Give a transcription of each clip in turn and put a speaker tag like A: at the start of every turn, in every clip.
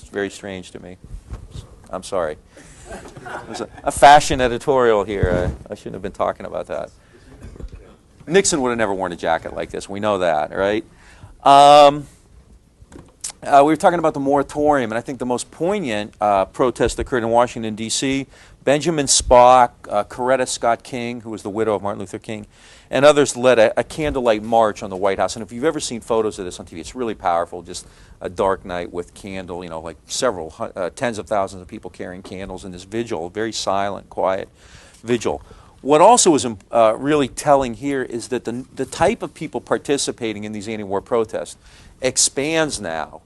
A: very strange to me. I'm sorry. There's a fashion editorial here. I shouldn't have been talking about that. Nixon would have never worn a jacket like this. We know that, right? We were talking about the moratorium, and I think the most poignant protest occurred in Washington, D.C. Benjamin Spock, Coretta Scott King, who was the widow of Martin Luther King, and others led a candlelight march on the White House. And if you've ever seen photos of this on TV, it's really powerful. Just a dark night with candle, you know, like several tens of thousands of people carrying candles in this vigil, very silent, quiet vigil. What also is really telling here is that the type of people participating in these anti-war protests expands now.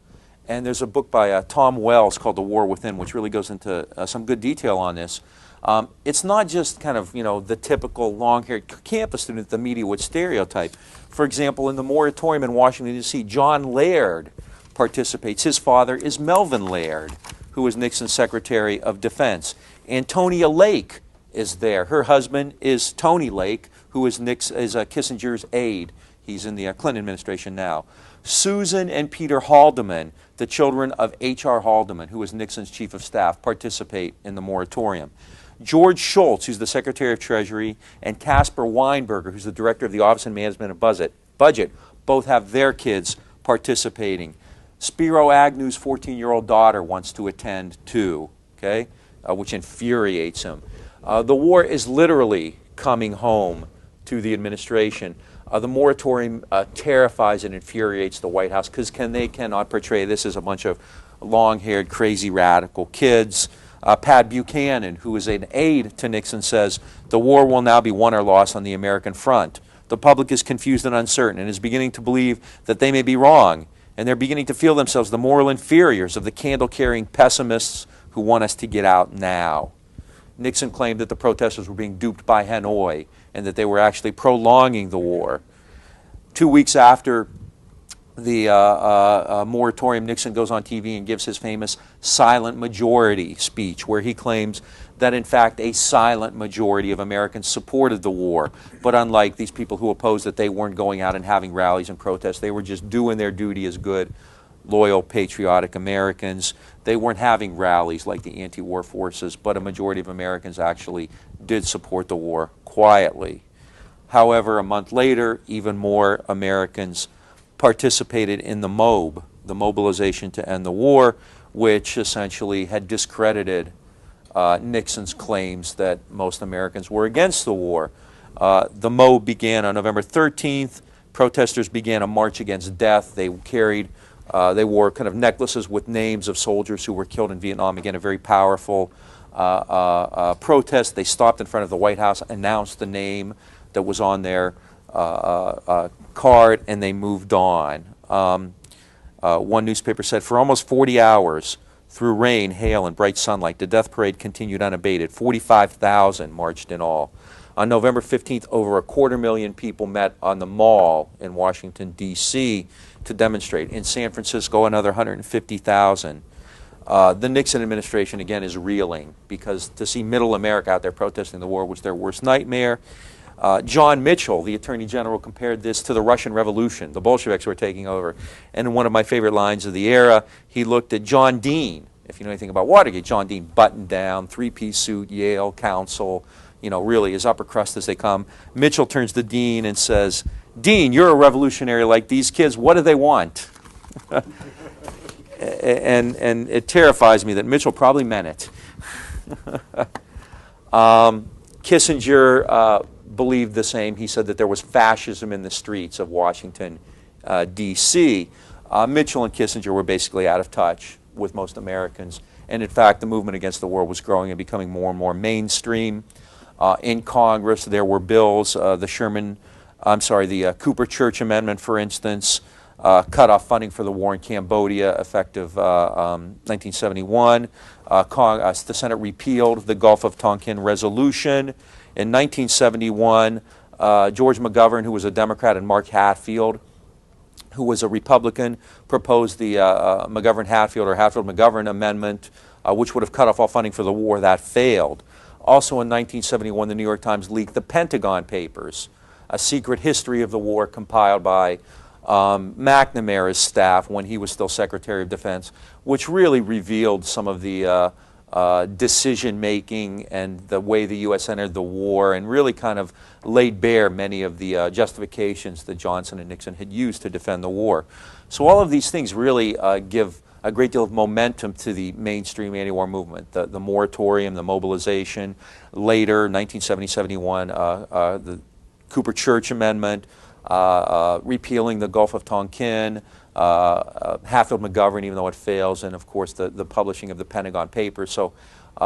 A: And there's a book by Tom Wells called The War Within, which really goes into some good detail on this. It's not just kind of, you know, the typical long-haired campus student the media would stereotype. For example, in the moratorium in Washington, D.C., John Laird participates. His father is Melvin Laird, who was Nixon's Secretary of Defense. Antonia Lake is there. Her husband is Tony Lake, who is Kissinger's aide. He's in the Clinton administration now. Susan and Peter Haldeman, the children of H.R. Haldeman, who was Nixon's chief of staff, participate in the moratorium. George Shultz, who's the Secretary of Treasury, and Caspar Weinberger, who's the director of the Office of Management and Budget, both have their kids participating. Spiro Agnew's 14-year-old daughter wants to attend too, okay, which infuriates him. The war is literally coming home to the administration. The moratorium terrifies and infuriates the White House because they cannot portray this as a bunch of long-haired, crazy, radical kids. Pat Buchanan, who is an aide to Nixon, says, "The war will now be won or lost on the American front. The public is confused and uncertain and is beginning to believe that they may be wrong, and they're beginning to feel themselves the moral inferiors of the candle-carrying pessimists who want us to get out now." Nixon claimed that the protesters were being duped by Hanoi and that they were actually prolonging the war. 2 weeks after the moratorium, Nixon goes on TV and gives his famous silent majority speech, where he claims that, in fact, a silent majority of Americans supported the war. But unlike these people who opposed it, they weren't going out and having rallies and protests. They were just doing their duty as good, loyal, patriotic Americans. They weren't having rallies like the anti-war forces, but a majority of Americans actually did support the war quietly. However, a month later, even more Americans participated in the MOB, the Mobilization to End the War, which essentially had discredited Nixon's claims that most Americans were against the war. The MOB began on November 13th. Protesters began a march against death. They wore kind of necklaces with names of soldiers who were killed in Vietnam. Again, a very powerful protest. They stopped in front of the White House, announced the name that was on their card, and they moved on. One newspaper said, "For almost 40 hours, through rain, hail, and bright sunlight, the death parade continued unabated. 45,000 marched in all." On November 15th, over 250,000 people met on the Mall in Washington, D.C. to demonstrate. In San Francisco, another 150,000. The Nixon administration, again, is reeling because to see middle America out there protesting the war was their worst nightmare. John Mitchell, the Attorney General, compared this to the Russian Revolution. The Bolsheviks were taking over. And in one of my favorite lines of the era, he looked at John Dean. If you know anything about Watergate, John Dean, buttoned down, three-piece suit, Yale counsel, you know, really as upper crust as they come. Mitchell turns to Dean and says, "Dean, you're a revolutionary like these kids. What do they want?" and it terrifies me that Mitchell probably meant it. Kissinger believed the same. He said that there was fascism in the streets of Washington, D.C. Mitchell and Kissinger were basically out of touch with most Americans. And in fact, the movement against the war was growing and becoming more and more mainstream. In Congress, there were bills, the Cooper Church Amendment, for instance, cut off funding for the war in Cambodia effective 1971. The Senate repealed the Gulf of Tonkin Resolution. In 1971, George McGovern, who was a Democrat, and Mark Hatfield, who was a Republican, proposed the McGovern-Hatfield or Hatfield-McGovern Amendment, which would have cut off all funding for the war. That failed. Also in 1971, the New York Times leaked the Pentagon Papers, a secret history of the war compiled by McNamara's staff when he was still Secretary of Defense, which really revealed some of the decision-making and the way the U.S. entered the war, and really kind of laid bare many of the justifications that Johnson and Nixon had used to defend the war. So all of these things really give a great deal of momentum to the mainstream anti-war movement. The moratorium, the mobilization, later, 1970-71, the Cooper Church Amendment, repealing the Gulf of Tonkin, Hatfield-McGovern, even though it fails, and of course the publishing of the Pentagon Papers. So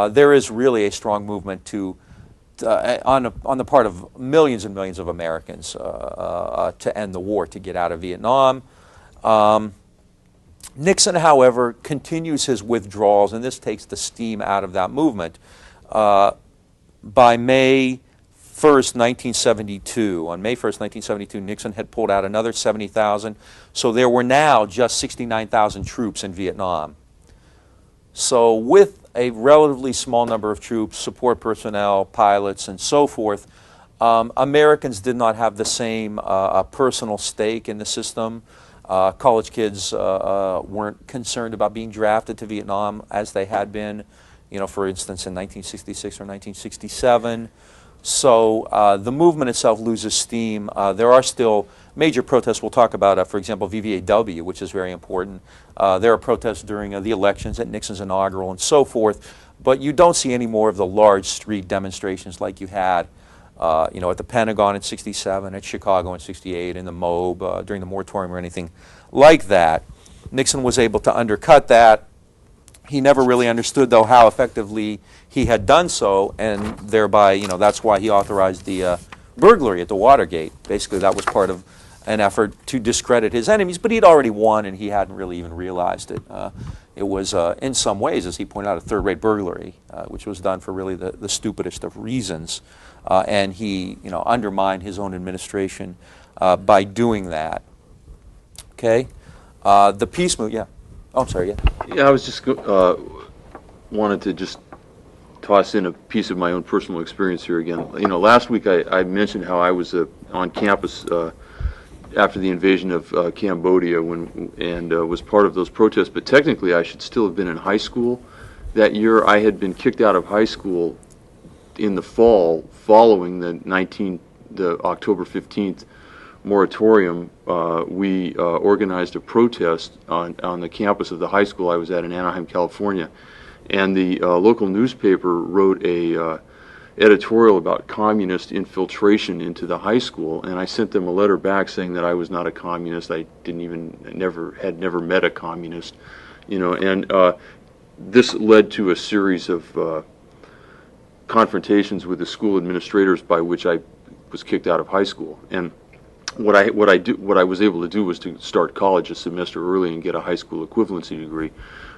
A: there is really a strong movement on the part of millions and millions of Americans to end the war, to get out of Vietnam. Nixon, however, continues his withdrawals, and this takes the steam out of that movement. By May 1st, 1972, on May 1st, 1972, Nixon had pulled out another 70,000, so there were now just 69,000 troops in Vietnam. So with a relatively small number of troops, support personnel, pilots, and so forth, Americans did not have the same personal stake in the system. College kids weren't concerned about being drafted to Vietnam as they had been, for instance, in 1966 or 1967. So the movement itself loses steam. There are still major protests. We'll talk about, for example, VVAW, which is very important. There are protests during the elections at Nixon's inaugural and so forth, but you don't see any more of the large street demonstrations like you had at the Pentagon in '67, at Chicago in '68, in the MOB during the moratorium or anything like that. Nixon was able to undercut that. He never really understood, though, how effectively he had done so, and thereby, that's why he authorized the burglary at the Watergate. Basically, that was part of an effort to discredit his enemies, but he'd already won, and he hadn't really even realized it. It was, in some ways, as he pointed out, a third-rate burglary, which was done for really the stupidest of reasons, and he, undermined his own administration by doing that. Okay, the peace movement. Yeah. Oh, I'm sorry. Yeah.
B: Yeah, I was just wanted to just toss in a piece of my own personal experience here again. Last week I mentioned how I was on campus after the invasion of Cambodia and was part of those protests. But technically, I should still have been in high school that year. I had been kicked out of high school in the fall following the October 15th moratorium. We organized a protest on the campus of the high school I was at in Anaheim, California, and the local newspaper wrote a editorial about communist infiltration into the high school, and I sent them a letter back saying that I was not a communist. I had never met a communist, and this led to a series of confrontations with the school administrators, by which I was kicked out of high school. And what I was able to do was to start college a semester early and get a high school equivalency degree,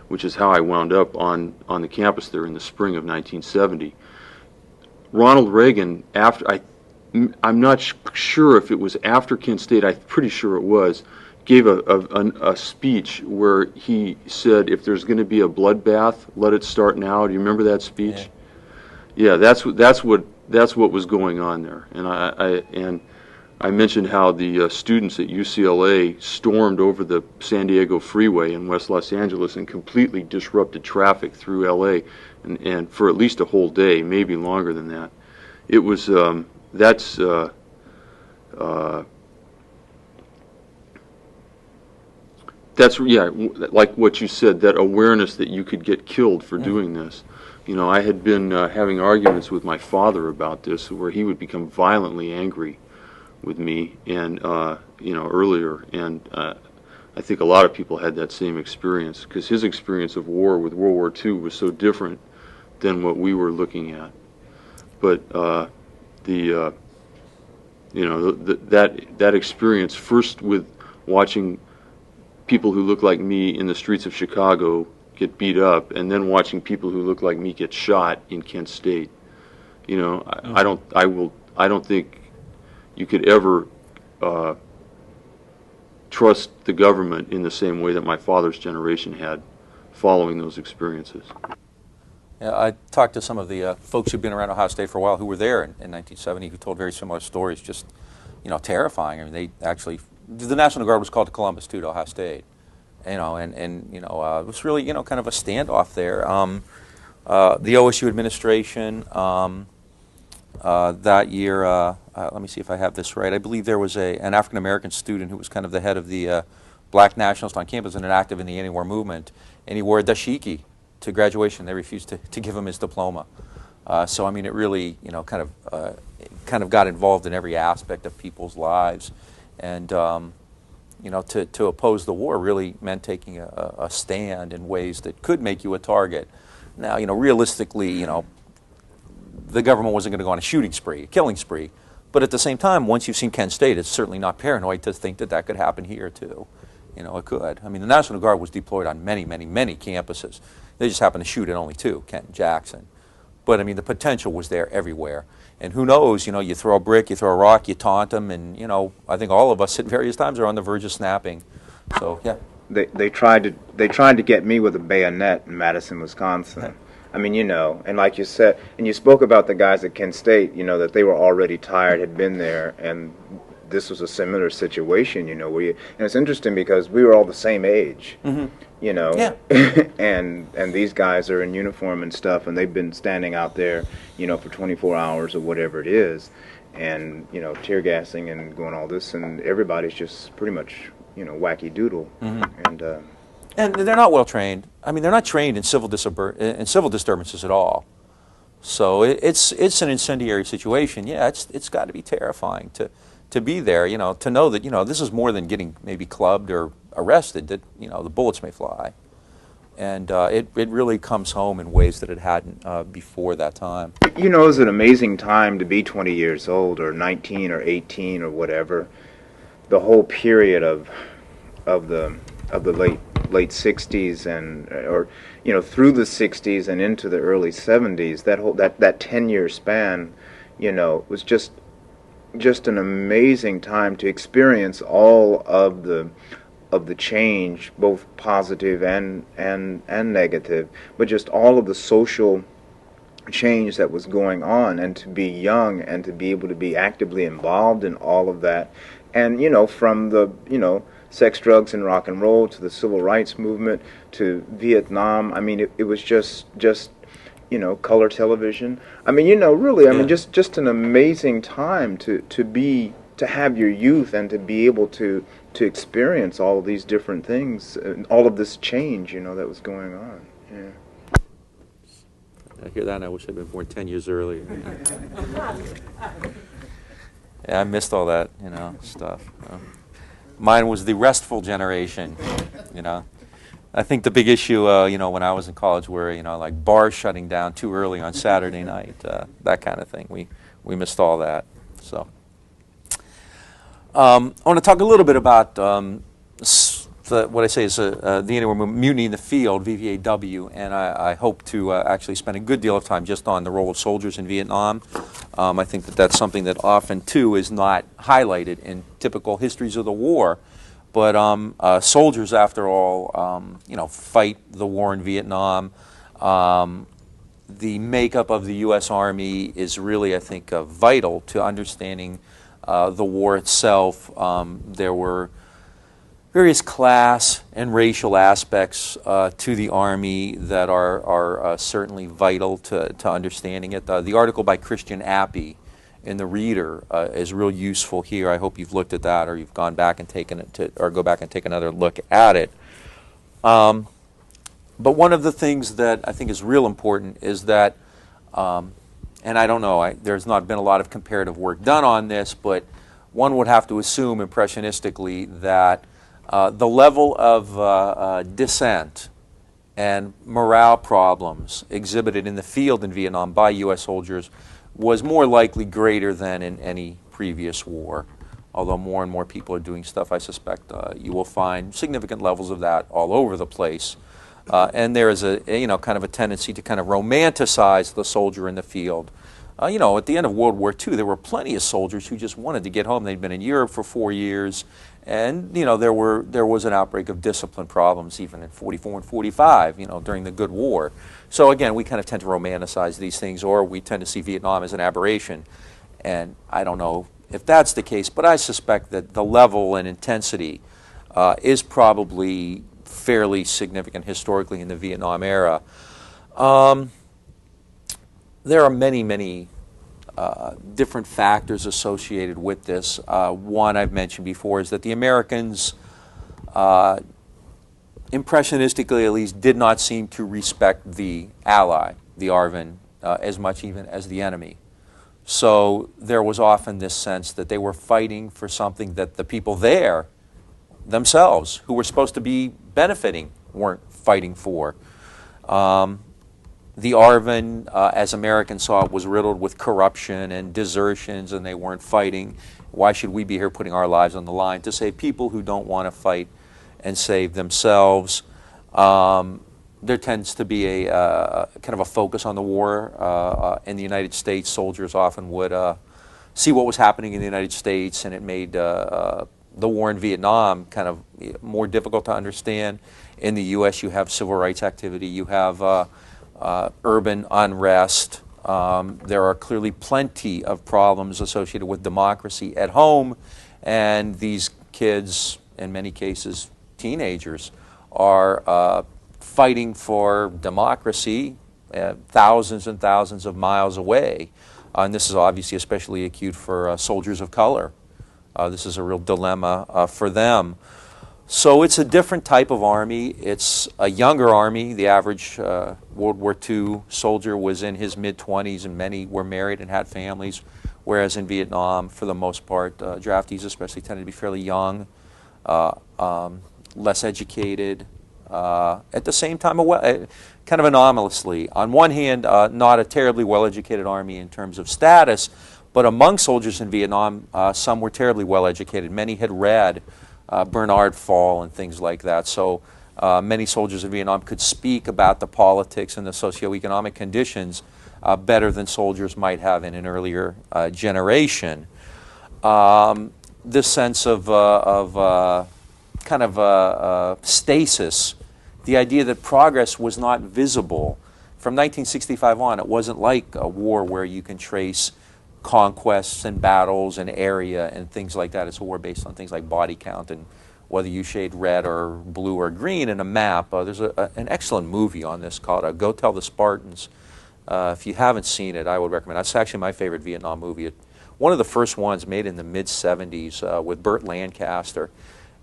B: which is how I wound up on the campus there in the spring of 1970. Ronald Reagan, I'm not sure if it was after Kent State, I'm pretty sure it was, gave a speech where he said, if there's going to be a bloodbath, let it start now. Do you remember that speech? Yeah, that's what was going on there. And I mentioned how the students at UCLA stormed over the San Diego freeway in West Los Angeles and completely disrupted traffic through LA, and for at least a whole day, maybe longer than that. It was like what you said, that awareness that you could get killed for doing this. I had been having arguments with my father about this, where he would become violently angry with me, and earlier, and I think a lot of people had that same experience, because his experience of war with World War II was so different than what we were looking at. But that experience, first with watching people who look like me in the streets of Chicago get beat up, and then watching people who look like me get shot in Kent State. I don't think you could ever trust the government in the same way that my father's generation had following those experiences.
A: Yeah, I talked to some of the folks who've been around Ohio State for a while who were there in 1970, who told very similar stories, just terrifying. I mean, they actually the National Guard was called to Columbus too, to Ohio State, and it was really kind of a standoff there. The OSU administration that year, let me see if I have this right. I believe there was an African American student who was kind of the head of the Black nationalist on campus and active in the anti-war movement, and he wore a dashiki to graduation. They refused to give him his diploma. So I mean, it really kind of got involved in every aspect of people's lives, and to oppose the war really meant taking a stand in ways that could make you a target. Now, realistically, the government wasn't going to go on a shooting spree, a killing spree, but at the same time, once you've seen Kent State, it's certainly not paranoid to think that could happen here too. It could. I mean, the National Guard was deployed on many, many, many campuses. They just happened to shoot at only 2, Kent and Jackson. But I mean, the potential was there everywhere. And who knows, you throw a brick, you throw a rock, you taunt them, and I think all of us at various times are on the verge of snapping. So yeah.
C: They tried to get me with a bayonet in Madison, Wisconsin. I mean, and like you said, and you spoke about the guys at Kent State, that they were already tired, had been there, and this was a similar situation, where and it's interesting because we were all the same age,
A: Yeah.
C: and these guys are in uniform and stuff, and they've been standing out there, for 24 hours or whatever it is, and, tear gassing and going all this, and everybody's just pretty much, wacky doodle,
A: And they're not well trained. I mean, they're not trained in civil disturbances at all. So it's an incendiary situation. Yeah, it's got to be terrifying to be there. To know that this is more than getting maybe clubbed or arrested. That the bullets may fly, and it really comes home in ways that it hadn't before that time.
C: It's an amazing time to be 20 years old or 19 or 18 or whatever. The whole period of the late 60s or through the 60s and into the early 70s, that 10-year span, was just an amazing time to experience all of the change, both positive and negative, but just all of the social change that was going on, and to be young and to be able to be actively involved in all of that, and from the sex, drugs, and rock and roll to the civil rights movement to Vietnam. I mean, it was just color television. I mean, really, I mean, just an amazing time to have your youth and to be able to experience all of these different things, and all of this change, that was going on. Yeah.
A: I hear that, and I wish I'd been born 10 years earlier. Yeah, I missed all that, stuff. Mine was the restful generation, I think the big issue, when I was in college were, like bars shutting down too early on Saturday night, that kind of thing. We missed all that. So, I want to talk a little bit about what I say is the anti-war movement, Mutiny in the Field, VVAW, and I hope to actually spend a good deal of time just on the role of soldiers in Vietnam. I think that's something that often, too, is not highlighted in typical histories of the war. But soldiers, after all, fight the war in Vietnam. The makeup of the U.S. Army is really, I think, vital to understanding the war itself. There were various class and racial aspects to the Army that are certainly vital to understanding it. The article by Christian Appy in the Reader is real useful here. I hope you've looked at that, or you've gone back and taken it or go back and take another look at it. But one of the things that I think is real important is that, and I don't know, there's not been a lot of comparative work done on this, but one would have to assume impressionistically that the level of dissent and morale problems exhibited in the field in Vietnam by U.S. soldiers was more likely greater than in any previous war. Although more and more people are doing stuff, I suspect you will find significant levels of that all over the place. And there is a kind of a tendency to kind of romanticize the soldier in the field. At the end of World War II, there were plenty of soldiers who just wanted to get home. They'd been in Europe for 4 years, and there was an outbreak of discipline problems even in 44 and 45, during the Good War. So again, we kind of tend to romanticize these things, or we tend to see Vietnam as an aberration. And I don't know if that's the case, but I suspect that the level and intensity is probably fairly significant historically in the Vietnam era. There are many, many different factors associated with this. One I've mentioned before is that the Americans, impressionistically at least, did not seem to respect the ally, the ARVN, as much even as the enemy. So there was often this sense that they were fighting for something that the people there themselves, who were supposed to be benefiting, weren't fighting for. The ARVN, as Americans saw it, was riddled with corruption and desertions, and they weren't fighting. Why should we be here putting our lives on the line to save people who don't want to fight and save themselves? There tends to be a kind of a focus on the war. In the United States, soldiers often would see what was happening in the United States, and it made the war in Vietnam kind of more difficult to understand. In the U.S., you have civil rights activity, you have urban unrest. There are clearly plenty of problems associated with democracy at home, and these kids, in many cases teenagers, are fighting for democracy thousands and thousands of miles away. And this is obviously especially acute for soldiers of color. This is a real dilemma for them. So it's a different type of army. It's a younger army. The average World War II soldier was in his mid-20s, and many were married and had families, whereas in Vietnam, for the most part, draftees especially tended to be fairly young, less educated. At the same time, kind of anomalously. On one hand, not a terribly well-educated army in terms of status, but among soldiers in Vietnam, some were terribly well-educated. Many had read Bernard Fall and things like that. So many soldiers in Vietnam could speak about the politics and the socioeconomic conditions better than soldiers might have in an earlier generation. This sense of kind of stasis, the idea that progress was not visible. From 1965 on, it wasn't like a war where you can trace conquests and battles and area and things like that. It's a war based on things like body count and whether you shade red or blue or green in a map. There's an excellent movie on this called Go Tell the Spartans. If you haven't seen it, I would recommend it. It's actually my favorite Vietnam movie. One of the first ones made in the mid-'70s with Burt Lancaster.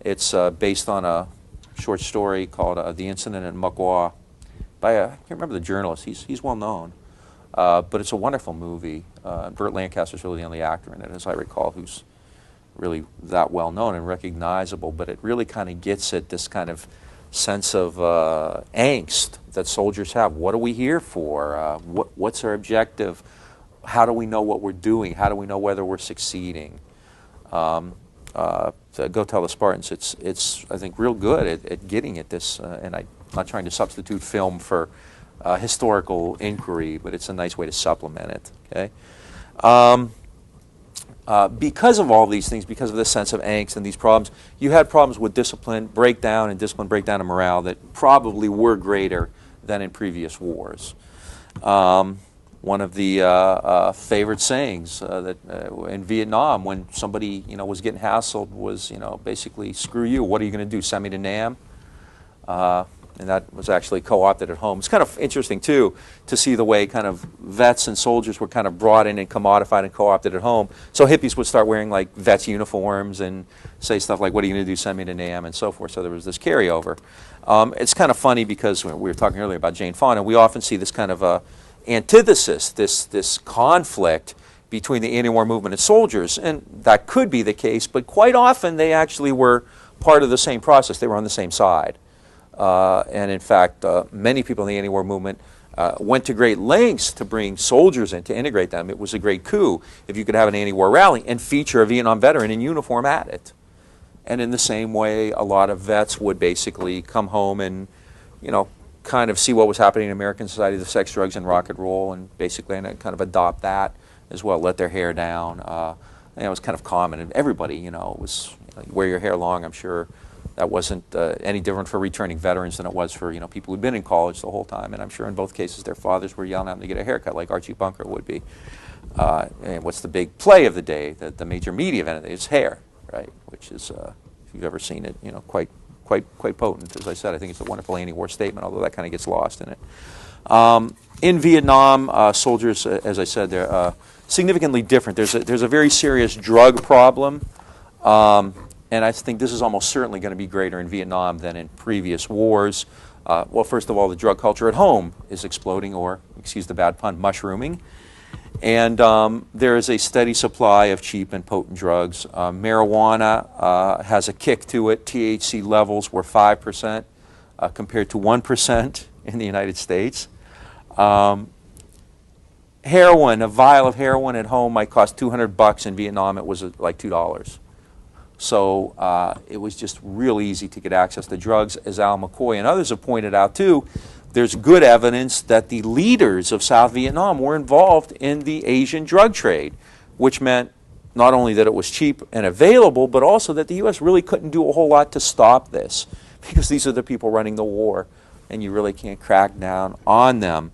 A: It's based on a short story called The Incident at Muc Wa by, I can't remember the journalist, he's well known. But it's a wonderful movie. Burt Lancaster's really the only actor in it, as I recall, who's really that well known and recognizable. But it really kind of gets at this kind of sense of angst that soldiers have. What are we here for? What's our objective? How do we know what we're doing? How do we know whether we're succeeding? Go Tell the Spartans. It's I think real good at getting at this. And I'm not trying to substitute film for historical inquiry, but it's a nice way to supplement it. Okay. Because of all these things, because of this sense of angst and these problems, you had problems with discipline breakdown and morale that probably were greater than in previous wars. One of the favorite sayings that in Vietnam, when somebody was getting hassled, was basically, "Screw you! What are you going to do? Send me to Nam?" And that was actually co-opted at home. It's kind of interesting, too, to see the way kind of vets and soldiers were kind of brought in and commodified and co-opted at home. So hippies would start wearing, like, vets' uniforms and say stuff like, "What are you going to do? Send me to Nam?" and so forth. So there was this carryover. It's kind of funny because we were talking earlier about Jane Fonda. We often see this kind of antithesis, this conflict between the anti-war movement and soldiers. And that could be the case, but quite often they actually were part of the same process. They were on the same side. And in fact, many people in the anti-war movement went to great lengths to bring soldiers in, to integrate them. It was a great coup if you could have an anti-war rally and feature a Vietnam veteran in uniform at it. And in the same way, a lot of vets would basically come home and, kind of see what was happening in American society, the sex, drugs, and rock and roll, and basically kind of adopt that as well, let their hair down. It was kind of common, and everybody, was wear your hair long, I'm sure. That wasn't any different for returning veterans than it was for people who'd been in college the whole time. And I'm sure in both cases their fathers were yelling at them to get a haircut, like Archie Bunker would be. And what's the big play of the day? The major media event of the day is hair, right? Which is, if you've ever seen it, quite potent. As I said, I think it's a wonderful anti-war statement, although that kind of gets lost in it. In Vietnam, soldiers, as I said, they're significantly different. There's a very serious drug problem. And I think this is almost certainly going to be greater in Vietnam than in previous wars. Well, first of all, the drug culture at home is exploding, or, excuse the bad pun, mushrooming. And there is a steady supply of cheap and potent drugs. Marijuana has a kick to it. THC levels were 5% compared to 1% in the United States. Heroin, a vial of heroin at home might cost $200. In Vietnam, it was like $2. So it was just real easy to get access to drugs. As Al McCoy and others have pointed out too, there's good evidence that the leaders of South Vietnam were involved in the Asian drug trade, which meant not only that it was cheap and available, but also that the U.S. really couldn't do a whole lot to stop this, because these are the people running the war, and you really can't crack down on them.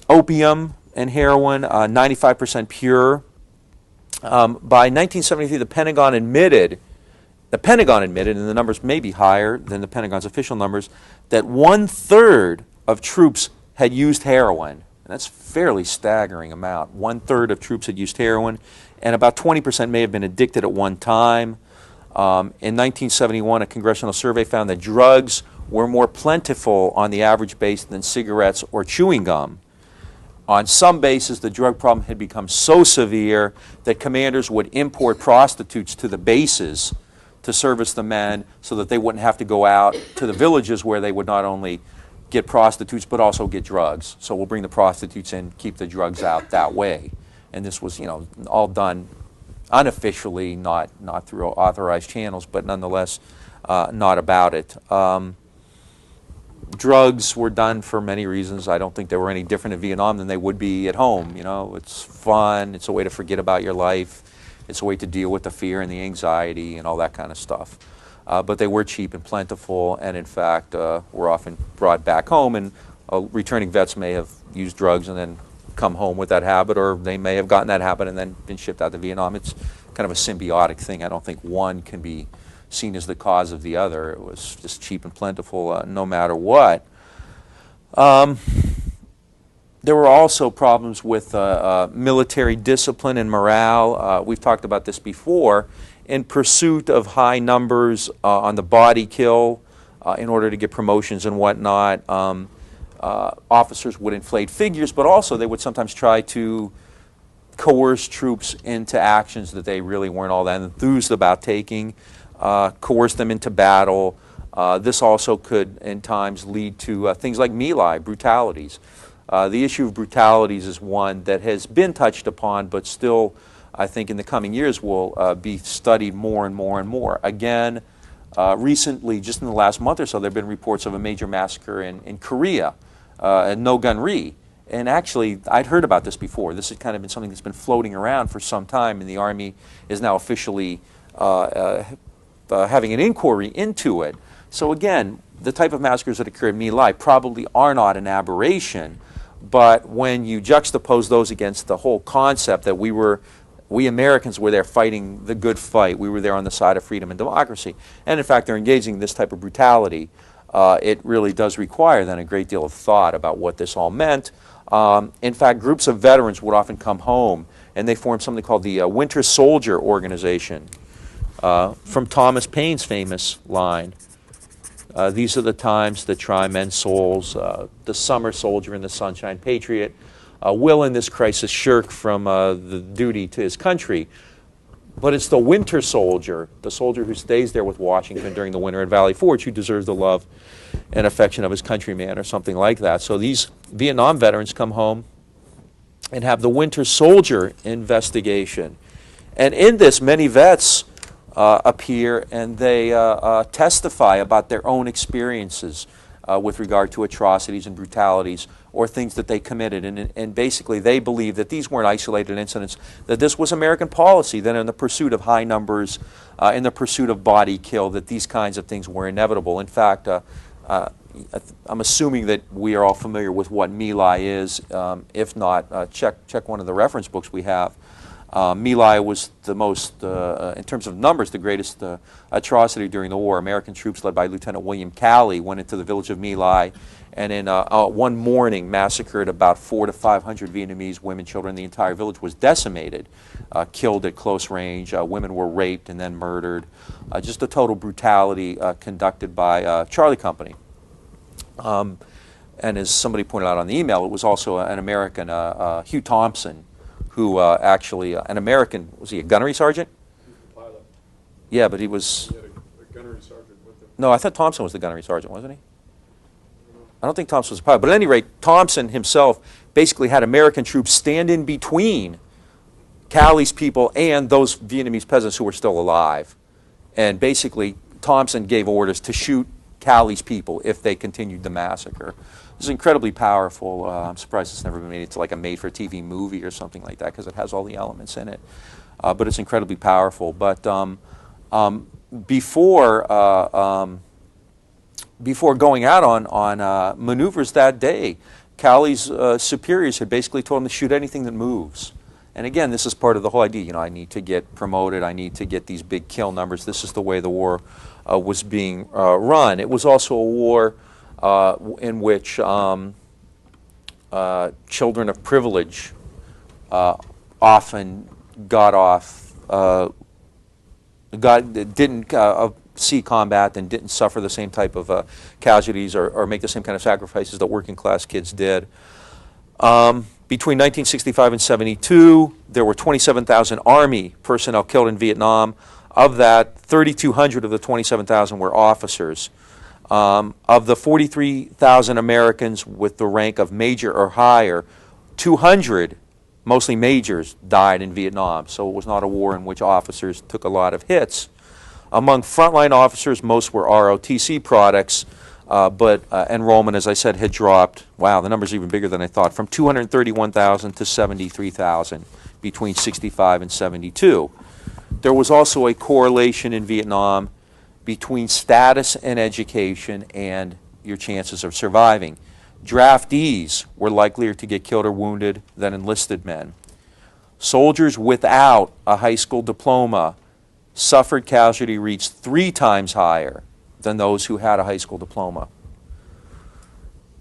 A: Opium and heroin, 95% pure. By 1973, the Pentagon admitted, and the numbers may be higher than the Pentagon's official numbers, that 1/3 of troops had used heroin. And that's a fairly staggering amount. 1/3 of troops had used heroin, and about 20% may have been addicted at one time. In 1971, a congressional survey found that drugs were more plentiful on the average base than cigarettes or chewing gum. On some bases, the drug problem had become so severe that commanders would import prostitutes to the bases to service the men so that they wouldn't have to go out to the villages where they would not only get prostitutes but also get drugs. So we'll bring the prostitutes in, keep the drugs out that way. And this was, all done unofficially, not through authorized channels, but nonetheless not about it. Drugs were done for many reasons. I don't think they were any different in Vietnam than they would be at home. It's fun. It's a way to forget about your life. It's a way to deal with the fear and the anxiety and all that kind of stuff. But they were cheap and plentiful, and in fact were often brought back home. And returning vets may have used drugs and then come home with that habit, or they may have gotten that habit and then been shipped out to Vietnam. It's kind of a symbiotic thing. I don't think one can be seen as the cause of the other. It was just cheap and plentiful no matter what. There were also problems with military discipline and morale. We've talked about this before. In pursuit of high numbers on the body kill, in order to get promotions and whatnot, officers would inflate figures, but also they would sometimes try to coerce troops into actions that they really weren't all that enthused about taking. Coerce them into battle. This also could, in times, lead to things like My Lai, brutalities. The issue of brutalities is one that has been touched upon, but still, I think, in the coming years will be studied more and more and more. Again, recently, just in the last month or so, there have been reports of a major massacre in Korea, at No Gun Ri. And actually, I'd heard about this before. This has kind of been something that's been floating around for some time, and the Army is now officially having an inquiry into it. So again, the type of massacres that occurred in My Lai probably are not an aberration, but when you juxtapose those against the whole concept that we Americans were there fighting the good fight, we were there on the side of freedom and democracy, and in fact they're engaging in this type of brutality, it really does require then a great deal of thought about what this all meant. In fact, groups of veterans would often come home, and they formed something called the Winter Soldier Organization. From Thomas Paine's famous line, these are the times that try men's souls. The summer soldier and the sunshine patriot will in this crisis shirk from the duty to his country. But it's the winter soldier, the soldier who stays there with Washington during the winter at Valley Forge, who deserves the love and affection of his countryman, or something like that. So these Vietnam veterans come home and have the Winter Soldier investigation. And in this, many vets appear, and they testify about their own experiences. with regard to atrocities and brutalities or things that they committed. And basically they believed that these weren't isolated incidents, that this was American policy, that in the pursuit of high numbers, in the pursuit of body kill, that these kinds of things were inevitable. In fact, I'm assuming that we are all familiar with what My Lai is. If not, check one of the reference books we have. My Lai was the most, in terms of numbers, the greatest atrocity during the war. American troops led by Lieutenant William Calley went into the village of My Lai and in one morning massacred about 400 to 500 Vietnamese women, children. The entire village was decimated, killed at close range. Women were raped and then murdered. Just a total brutality conducted by Charlie Company. And as somebody pointed out on the email, it was also an American, Hugh Thompson, who actually, an American, was he a gunnery sergeant?
D: He was a pilot.
A: Yeah, but he was...
D: He had a gunnery sergeant with him.
A: No, I thought Thompson was the gunnery sergeant, wasn't he? I don't think Thompson was a pilot. But at any rate, Thompson himself basically had American troops stand in between Calley's people and those Vietnamese peasants who were still alive. And basically, Thompson gave orders to shoot Calley's people if they continued the massacre. It's incredibly powerful. I'm surprised it's never been made into like a made-for-TV movie or something like that because it has all the elements in it. But it's incredibly powerful. But before going out on maneuvers that day, Calley's superiors had basically told him to shoot anything that moves. And again, this is part of the whole idea. You know, I need to get promoted. I need to get these big kill numbers. This is the way the war was being run. It was also a war in which children of privilege often got off, didn't see combat and didn't suffer the same type of casualties or make the same kind of sacrifices that working class kids did. Between 1965 and 72, there were 27,000 Army personnel killed in Vietnam. Of that, 3,200 of the 27,000 were officers. Of the 43,000 Americans with the rank of major or higher, 200, mostly majors, died in Vietnam. So it was not a war in which officers took a lot of hits. Among frontline officers, most were ROTC products, but enrollment, as I said, had dropped. Wow, the number's even bigger than I thought, from 231,000 to 73,000 between 65 and 72. There was also a correlation in Vietnam between status and education and your chances of surviving. Draftees were likelier to get killed or wounded than enlisted men. Soldiers without a high school diploma suffered casualty rates 3 times higher than those who had a high school diploma.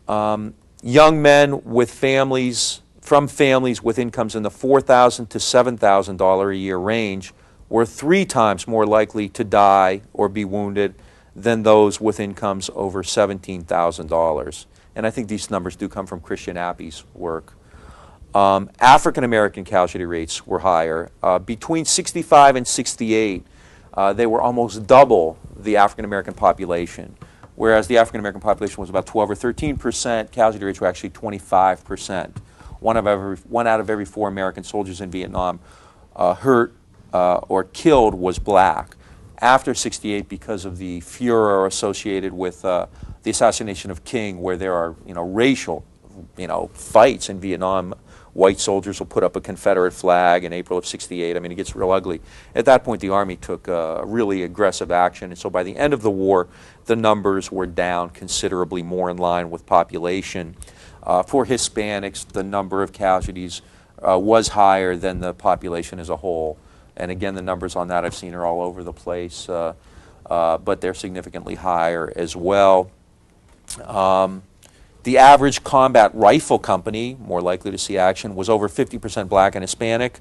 A: Young men with families, from families with incomes in the $4,000 to $7,000 a year range were 3 times more likely to die or be wounded than those with incomes over $17,000. And I think these numbers do come from Christian Appy's work. African American casualty rates were higher. Between 65 and 68, they were almost double the African American population. Whereas the African American population was about 12 or 13%, casualty rates were actually 25%. One out of every 4 American soldiers in Vietnam hurt or killed was black. After 68, because of the furor associated with the assassination of King, where there are racial fights in Vietnam, white soldiers will put up a Confederate flag in April of 68. I mean, it gets real ugly. At that point, the Army took really aggressive action, and so by the end of the war, the numbers were down considerably more in line with population. For Hispanics, the number of casualties was higher than the population as a whole. And again, the numbers on that I've seen are all over the place, but they're significantly higher as well. The average combat rifle company, more likely to see action, was over 50% black and Hispanic.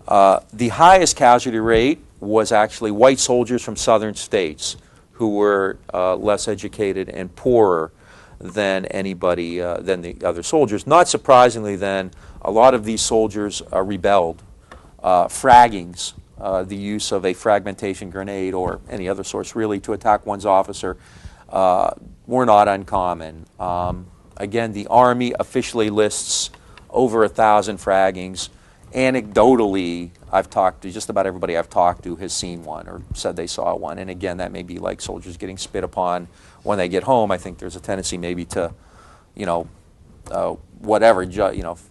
A: The highest casualty rate was actually white soldiers from southern states who were less educated and poorer than anybody, than the other soldiers. Not surprisingly then, a lot of these soldiers rebelled. Fraggings, the use of a fragmentation grenade or any other source really to attack one's officer, were not uncommon. Again, the Army officially lists over 1,000 fraggings. Anecdotally, I've talked to just about everybody I've talked to has seen one or said they saw one. And again, that may be like soldiers getting spit upon when they get home. I think there's a tendency maybe to, you know,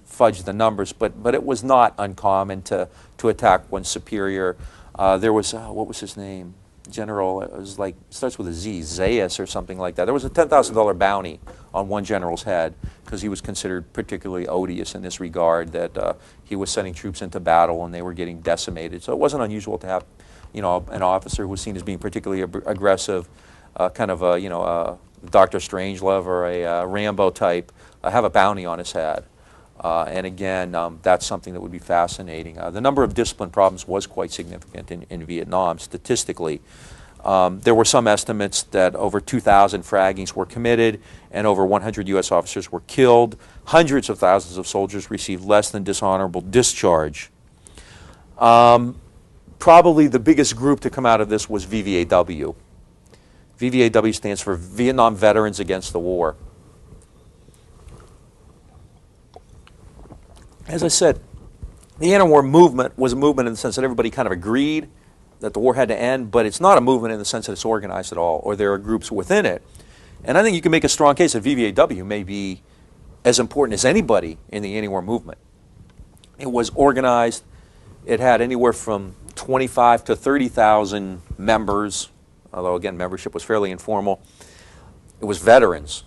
A: fudge the numbers. But it was not uncommon to attack one's superior. There was what was his name? General, it was like, starts with a Z, Zayas or something like that. There was a $10,000 bounty on one general's head because he was considered particularly odious in this regard, that he was sending troops into battle and they were getting decimated. So it wasn't unusual to have, you know, an officer who was seen as being particularly aggressive, kind of a, you know, a Dr. Strangelove or a Rambo type, have a bounty on his head. And again, that's something that would be fascinating. The number of discipline problems was quite significant in Vietnam, statistically. There were some estimates that over 2,000 fraggings were committed and over 100 U.S. officers were killed. Hundreds of thousands of soldiers received less than dishonorable discharge. Probably the biggest group to come out of this was VVAW. VVAW stands for Vietnam Veterans Against the War. As I said, the anti-war movement was a movement in the sense that everybody kind of agreed that the war had to end, but it's not a movement in the sense that it's organized at all, or there are groups within it. And I think you can make a strong case that VVAW may be as important as anybody in the anti-war movement. It was organized. It had anywhere from 25 to 30,000 members, although again, membership was fairly informal. It was veterans.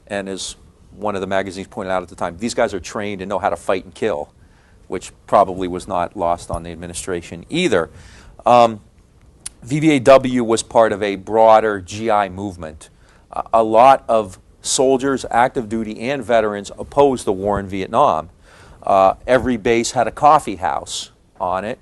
A: And as one of the magazines pointed out at the time, these guys are trained and know how to fight and kill, which probably was not lost on the administration either. VVAW was part of a broader GI movement. A lot of soldiers, active duty and veterans, opposed the war in Vietnam. Every base had a coffee house on it,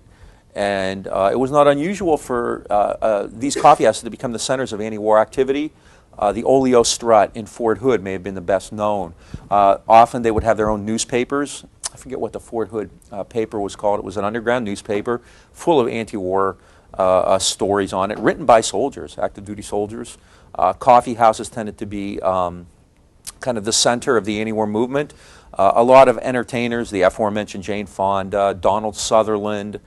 A: and it was not unusual for these coffee houses to become the centers of anti-war activity. The Oleo Strut in Fort Hood may have been the best known. Often they would have their own newspapers. I forget what the Fort Hood paper was called. It was an underground newspaper full of anti-war stories on it, written by soldiers, active duty soldiers. Coffee houses tended to be kind of the center of the anti-war movement. A lot of entertainers, the aforementioned Jane Fonda, Donald Sutherland,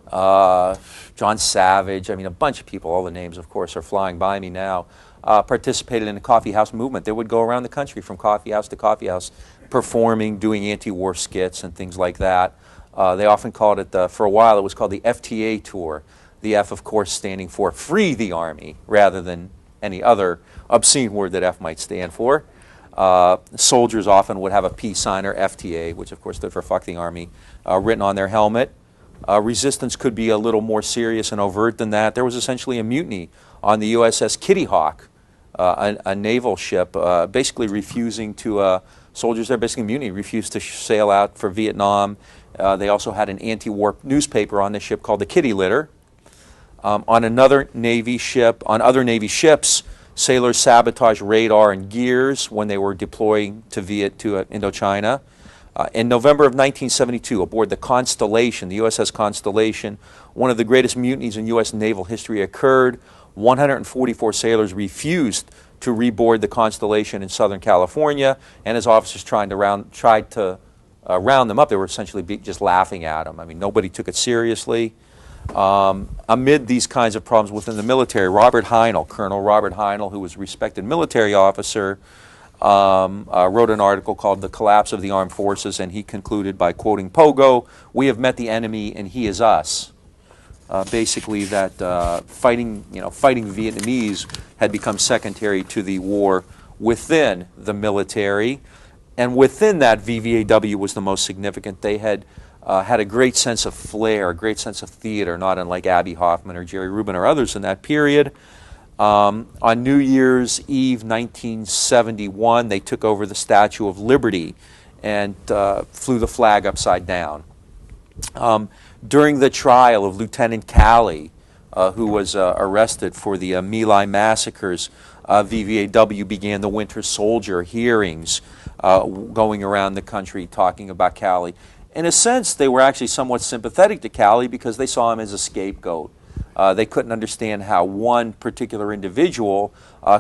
A: John Savage, I mean a bunch of people, all the names of course are flying by me now, participated in the coffee house movement. They would go around the country from coffee house to coffee house performing, doing anti-war skits and things like that. They often called it, for a while it was called the FTA tour. The F of course standing for Free the Army rather than any other obscene word that F might stand for. Soldiers often would have a peace sign, or FTA, which of course stood for Fuck the Army, written on their helmet. Resistance could be a little more serious and overt than that. There was essentially a mutiny on the USS Kitty Hawk, a naval ship, basically refusing to, soldiers there basically mutiny, refused to sail out for Vietnam. They also had an anti-war newspaper on the ship called the Kitty Litter. On other Navy ships, sailors sabotaged radar and gears when they were deploying to Indochina. In November of 1972, aboard the Constellation, the USS Constellation, one of the greatest mutinies in U.S. naval history occurred. 144 sailors refused to reboard the Constellation in Southern California, and as officers tried to round them up, they were essentially just laughing at them. I mean, nobody took it seriously. Amid these kinds of problems within the military, Colonel Robert Heinel, who was a respected military officer, wrote an article called The Collapse of the Armed Forces, and he concluded by quoting Pogo, "We have met the enemy and he is us." Basically that fighting Vietnamese had become secondary to the war within the military, and within that VVAW was the most significant. They had had a great sense of flair, a great sense of theater, not unlike Abby Hoffman or Jerry Rubin or others in that period. On New Year's Eve 1971, they took over the Statue of Liberty and flew the flag upside down. During the trial of Lieutenant Calley, who was arrested for the My Lai massacres, VVAW began the Winter Soldier hearings, going around the country talking about Calley. In a sense, they were actually somewhat sympathetic to Calley because they saw him as a scapegoat. They couldn't understand how one particular individual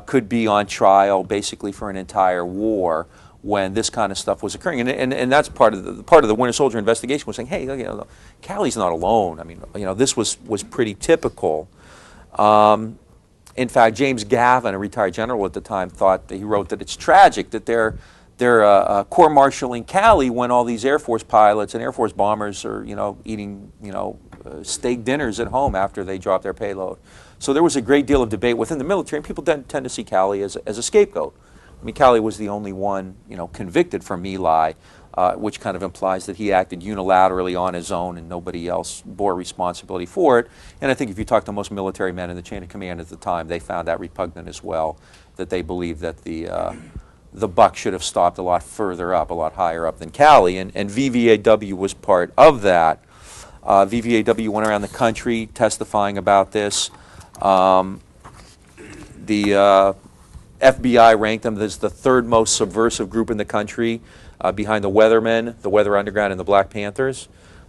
A: could be on trial basically for an entire war when this kind of stuff was occurring, and that's part of the Winter Soldier investigation was saying, hey, you know, Callie's not alone. I mean, you know, this was pretty typical. In fact, James Gavin, a retired general at the time, thought that he wrote that it's tragic that they're court-martialing Callie when all these Air Force pilots and Air Force bombers are, you know, eating, you know, steak dinners at home after they drop their payload. So there was a great deal of debate within the military, and people tend to see Callie as a scapegoat. I mean, Callie was the only one, you know, convicted for My Lai, which kind of implies that he acted unilaterally on his own and nobody else bore responsibility for it. And I think if you talk to most military men in the chain of command at the time, they found that repugnant as well, that they believed that the buck should have stopped a lot further up, a lot higher up than Callie, and VVAW was part of that. VVAW went around the country testifying about this. The FBI ranked them as the third most subversive group in the country, behind the Weathermen, the Weather Underground, and the Black Panthers.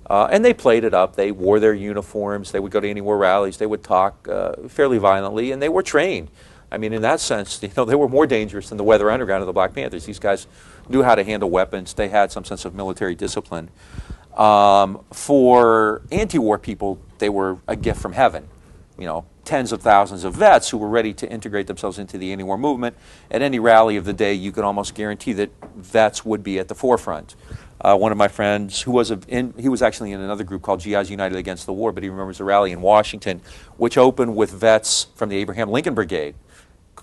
A: And they played it up. They wore their uniforms. They would go to anti-war rallies. They would talk fairly violently, and they were trained. I mean, in that sense, you know, they were more dangerous than the Weather Underground and the Black Panthers. These guys knew how to handle weapons. They had some sense of military discipline. For anti-war people, they were a gift from heaven. You know, tens of thousands of vets who were ready to integrate themselves into the anti-war movement. At any rally of the day, you could almost guarantee that vets would be at the forefront. One of my friends, he was actually in another group called GIs United Against the War, but he remembers a rally in Washington, which opened with vets from the Abraham Lincoln Brigade,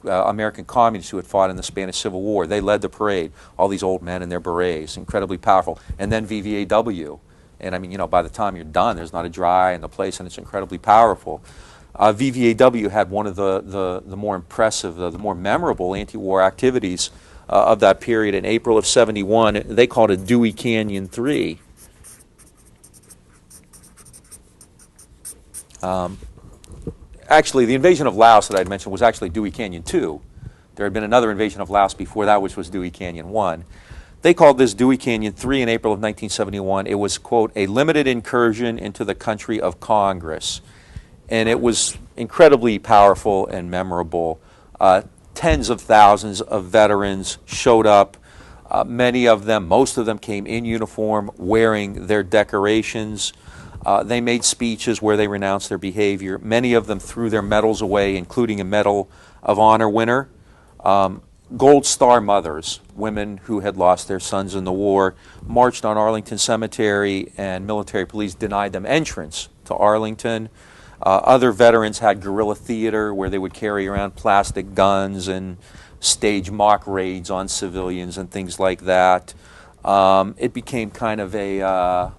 A: American communists who had fought in the Spanish Civil War. They led the parade, all these old men in their berets, incredibly powerful. And then VVAW. And I mean, you know, by the time you're done, there's not a dry in the place, and it's incredibly powerful. VVAW had one of the more impressive, the more memorable anti-war activities of that period. In April of '71, they called it Dewey Canyon 3. Actually, the invasion of Laos that I had mentioned was actually Dewey Canyon 2. There had been another invasion of Laos before that, which was Dewey Canyon 1. They called this Dewey Canyon 3 in April of 1971. It was, quote, a limited incursion into the country of Congress. And it was incredibly powerful and memorable. Tens of thousands of veterans showed up. Many of them, most of them came in uniform, wearing their decorations. They made speeches where they renounced their behavior. Many of them threw their medals away, including a Medal of Honor winner. Gold Star mothers, women who had lost their sons in the war, marched on Arlington Cemetery, and military police denied them entrance to Arlington. Other veterans had guerrilla theater where they would carry around plastic guns and stage mock raids on civilians and things like that. It became kind of a,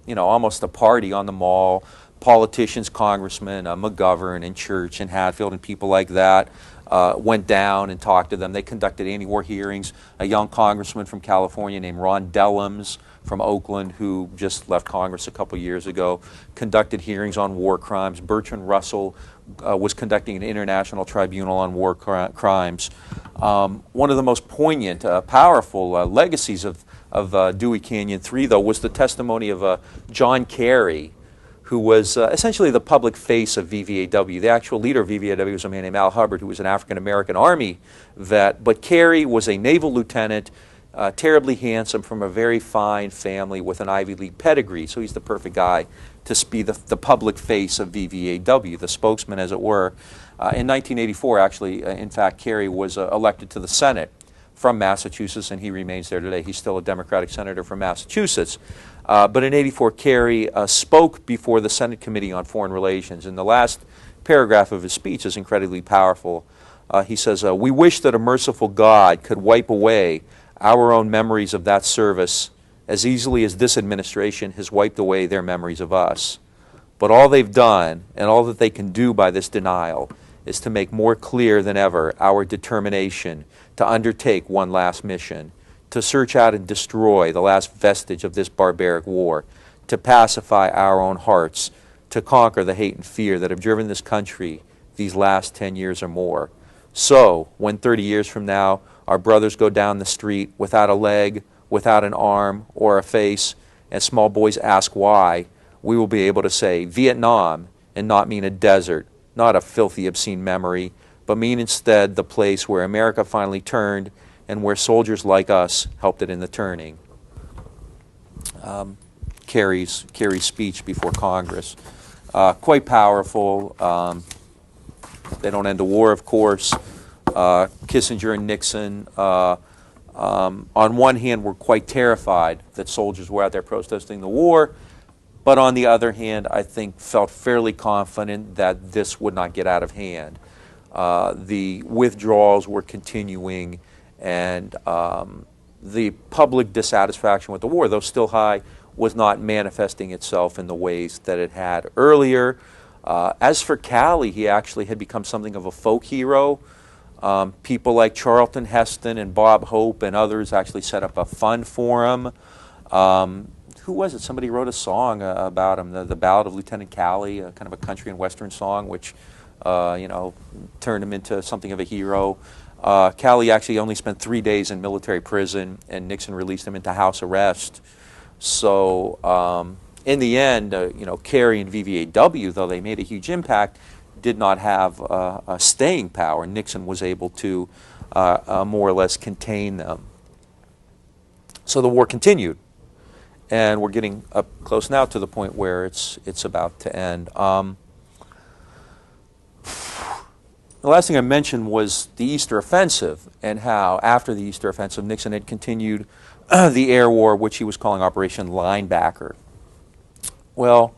A: you know, almost a party on the mall. Politicians, congressmen, McGovern and Church and Hatfield and people like that went down and talked to them. They conducted anti-war hearings. A young congressman from California named Ron Dellums from Oakland, who just left Congress a couple years ago, conducted hearings on war crimes. Bertrand Russell was conducting an international tribunal on war crimes. One of the most poignant, powerful legacies of Dewey Canyon 3, though, was the testimony of John Kerry, who was essentially the public face of VVAW. The actual leader of VVAW was a man named Al Hubbard, who was an African-American Army vet, but Kerry was a naval lieutenant, terribly handsome, from a very fine family with an Ivy League pedigree, so he's the perfect guy to be the public face of VVAW, the spokesman, as it were. In 1984, actually, in fact, Kerry was elected to the Senate from Massachusetts, and he remains there today. He's still a Democratic senator from Massachusetts. But in '84, Kerry spoke before the Senate Committee on Foreign Relations, and the last paragraph of his speech is incredibly powerful. He says, "We wish that a merciful God could wipe away our own memories of that service as easily as this administration has wiped away their memories of us. But all they've done, and all that they can do by this denial, is to make more clear than ever our determination to undertake one last mission, to search out and destroy the last vestige of this barbaric war, to pacify our own hearts, to conquer the hate and fear that have driven this country these last 10 years or more. So, when 30 years from now, our brothers go down the street without a leg, without an arm, or a face, and small boys ask why, we will be able to say Vietnam and not mean a desert, not a filthy, obscene memory, but mean instead the place where America finally turned and where soldiers like us helped it in the turning. Kerry's speech before Congress. Quite powerful. They don't end the war, of course. Kissinger and Nixon, on one hand, were quite terrified that soldiers were out there protesting the war, but on the other hand, I think felt fairly confident that this would not get out of hand. The withdrawals were continuing, and the public dissatisfaction with the war, though still high, was not manifesting itself in the ways that it had earlier. As for Calley, he actually had become something of a folk hero. People like Charlton Heston and Bob Hope and others actually set up a fund for him. Who was it? Somebody wrote a song about him, the Ballad of Lieutenant Calley, kind of a country and western song, which turned him into something of a hero. Calley actually only spent 3 days in military prison, and Nixon released him into house arrest. So in the end, Kerry and VVAW, though they made a huge impact, did not have a staying power. Nixon was able to more or less contain them. So the war continued, and we're getting up close now to the point where it's about to end. The last thing I mentioned was the Easter Offensive, and how after the Easter Offensive, Nixon had continued the air war, which he was calling Operation Linebacker. Well,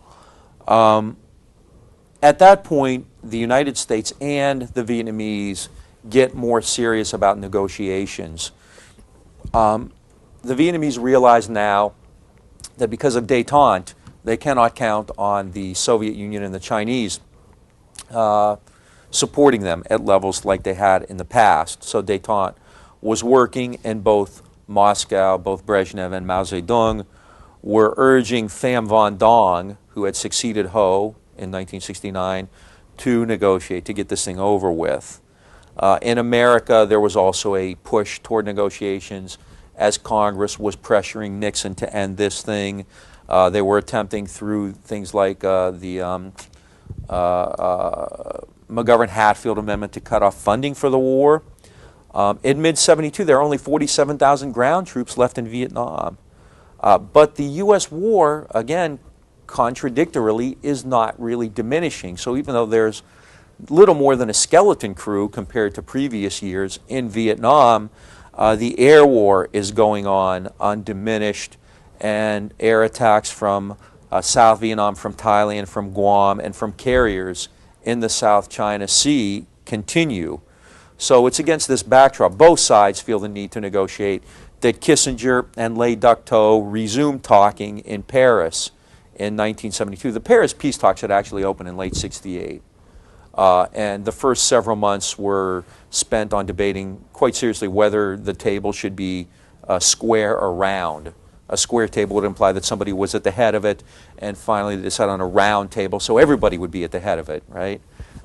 A: at that point, the United States and the Vietnamese get more serious about negotiations. The Vietnamese realize now that because of détente, they cannot count on the Soviet Union and the Chinese supporting them at levels like they had in the past. So détente was working, and both Moscow, both Brezhnev and Mao Zedong were urging Pham Van Dong, who had succeeded Ho in 1969, to negotiate, to get this thing over with. In America, there was also a push toward negotiations as Congress was pressuring Nixon to end this thing. They were attempting through things like the McGovern-Hatfield Amendment to cut off funding for the war. In mid-72, there are only 47,000 ground troops left in Vietnam. But the U.S. war, again, contradictorily, is not really diminishing. So even though there's little more than a skeleton crew compared to previous years in Vietnam, the air war is going on undiminished, and air attacks from South Vietnam, from Thailand, from Guam, and from carriers in the South China Sea continue. So it's against this backdrop, both sides feel the need to negotiate, that Kissinger and Le Duc Tho resumed talking in Paris in 1972. The Paris peace talks had actually opened in late '68. And the first several months were spent on debating quite seriously whether the table should be square or round. A square table would imply that somebody was at the head of it, and finally they decided on a round table, so everybody would be at the head of it, right?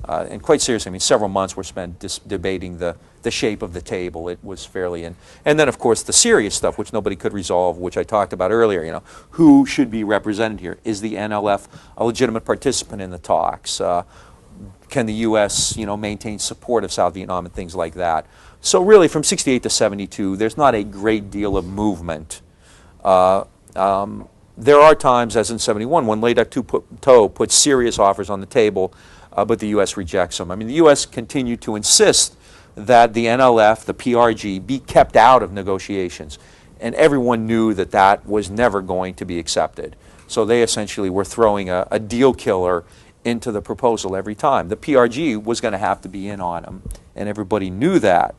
A: And quite seriously, I mean, several months were spent debating the shape of the table. It was fairly and then, of course, the serious stuff, which nobody could resolve, which I talked about earlier, who should be represented here? Is the NLF a legitimate participant in the talks? Can the U.S., maintain support of South Vietnam and things like that? So really, from '68 to '72, there's not a great deal of movement. There are times, as in '71, when Le Duc Tho puts serious offers on the table, but the U.S. rejects them. I mean, the U.S. continued to insist that the NLF, the PRG, be kept out of negotiations. And everyone knew that that was never going to be accepted. So they essentially were throwing a deal killer into the proposal every time. The PRG was going to have to be in on them, and everybody knew that.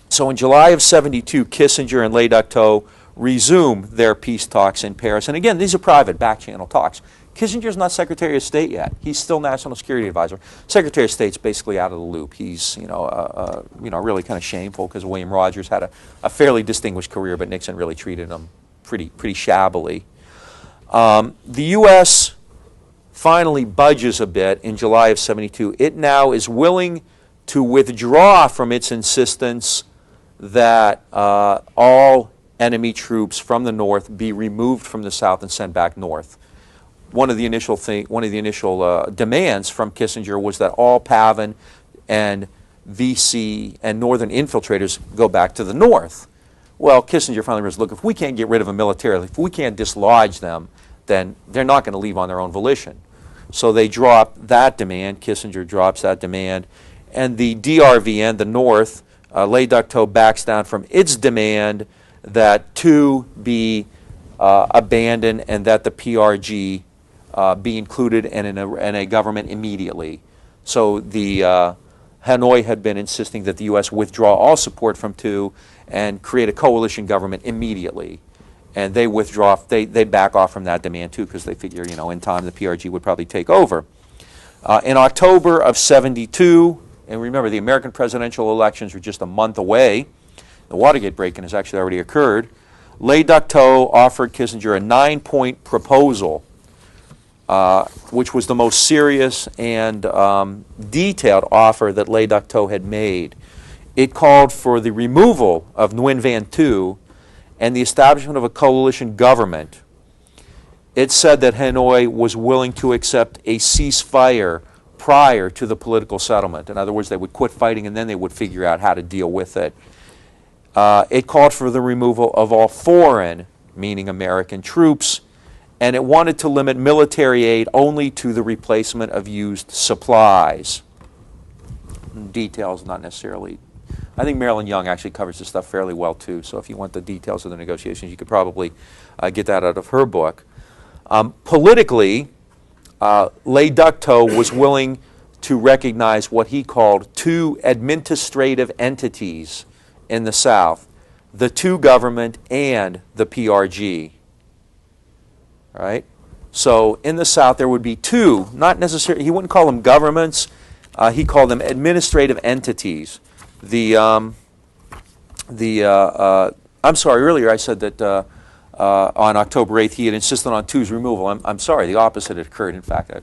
A: So in July of '72, Kissinger and Le Duc Tho resume their peace talks in Paris. And again, these are private back-channel talks. Kissinger's not Secretary of State yet. He's still National Security Advisor. Secretary of State's basically out of the loop. He's, really kind of shameful because William Rogers had a fairly distinguished career, but Nixon really treated him pretty shabbily. The U.S. finally budges a bit in July of '72. It now is willing to withdraw from its insistence that all enemy troops from the north be removed from the south and sent back north. One of the initial demands from Kissinger was that all PAVN and VC, and northern infiltrators go back to the north. Well, Kissinger finally realized, look, if we can't get rid of them militarily, if we can't dislodge them, then they're not going to leave on their own volition. So they drop that demand. Kissinger drops that demand. And the DRVN, the North, Le Duc Tho backs down from its demand that II be abandoned and that the PRG be included in a government immediately. So the Hanoi had been insisting that the U.S. withdraw all support from II and create a coalition government immediately. And they withdraw, they back off from that demand too, because they figure, you know, in time the PRG would probably take over. In October of '72, and remember the American presidential elections were just a month away, the Watergate break-in has actually already occurred, Le Duc Tho offered Kissinger a 9-point proposal, which was the most serious and detailed offer that Le Duc Tho had made. It called for the removal of Nguyen Van Thieu and the establishment of a coalition government. It said that Hanoi was willing to accept a ceasefire prior to the political settlement. In other words, they would quit fighting and then they would figure out how to deal with it. It called for the removal of all foreign, meaning American troops, and it wanted to limit military aid only to the replacement of used supplies. Details not necessarily. I think Marilyn Young actually covers this stuff fairly well too, so if you want the details of the negotiations, you could probably get that out of her book. Politically, Le Duc Tho was willing to recognize what he called two administrative entities in the South, the II government and the PRG. Right? So in the South there would be two, not necessarily, he wouldn't call them governments, he called them administrative entities. I'm sorry, earlier I said that on October 8th he had insisted on II's removal. I'm sorry, the opposite had occurred. In fact, I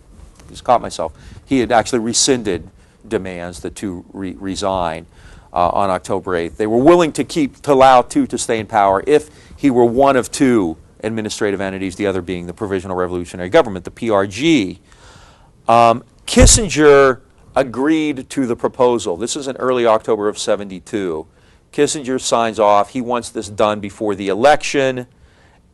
A: just caught myself. He had actually rescinded demands that II resign on October 8th. They were willing to allow II to stay in power if he were one of two administrative entities, the other being the Provisional Revolutionary Government, the PRG. Kissinger agreed to the proposal. This is in early October of '72. Kissinger signs off. He wants this done before the election.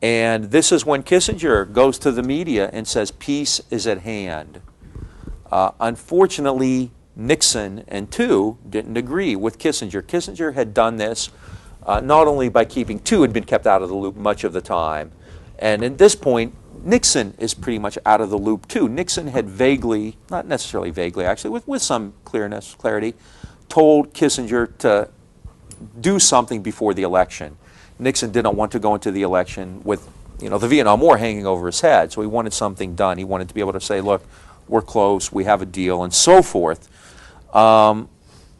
A: And this is when Kissinger goes to the media and says, peace is at hand. Unfortunately, Nixon and II didn't agree with Kissinger. Kissinger had done this not only by keeping II had been kept out of the loop much of the time. And at this point, Nixon is pretty much out of the loop too. Nixon had vaguely, not necessarily vaguely actually, with some clarity, told Kissinger to do something before the election. Nixon didn't want to go into the election with, you know, the Vietnam War hanging over his head, so he wanted something done. He wanted to be able to say, look, we're close, we have a deal, and so forth. So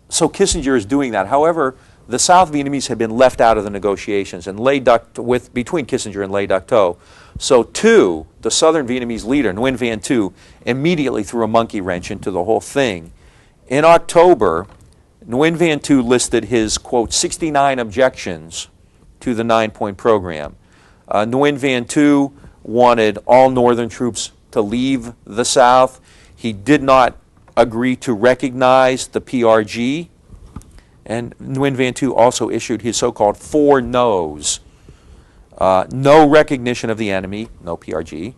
A: Kissinger is doing that. However, the South Vietnamese had been left out of the negotiations, and between Kissinger and Le Duc Tho. So II, the Southern Vietnamese leader, Nguyen Van Thieu, immediately threw a monkey wrench into the whole thing. In October, Nguyen Van Thieu listed his, quote, 69 objections to the 9-point program. Nguyen Van Thieu wanted all northern troops to leave the South. He did not agree to recognize the PRG. And Nguyen Van Thieu also issued his so-called 4 no's. No recognition of the enemy, no PRG.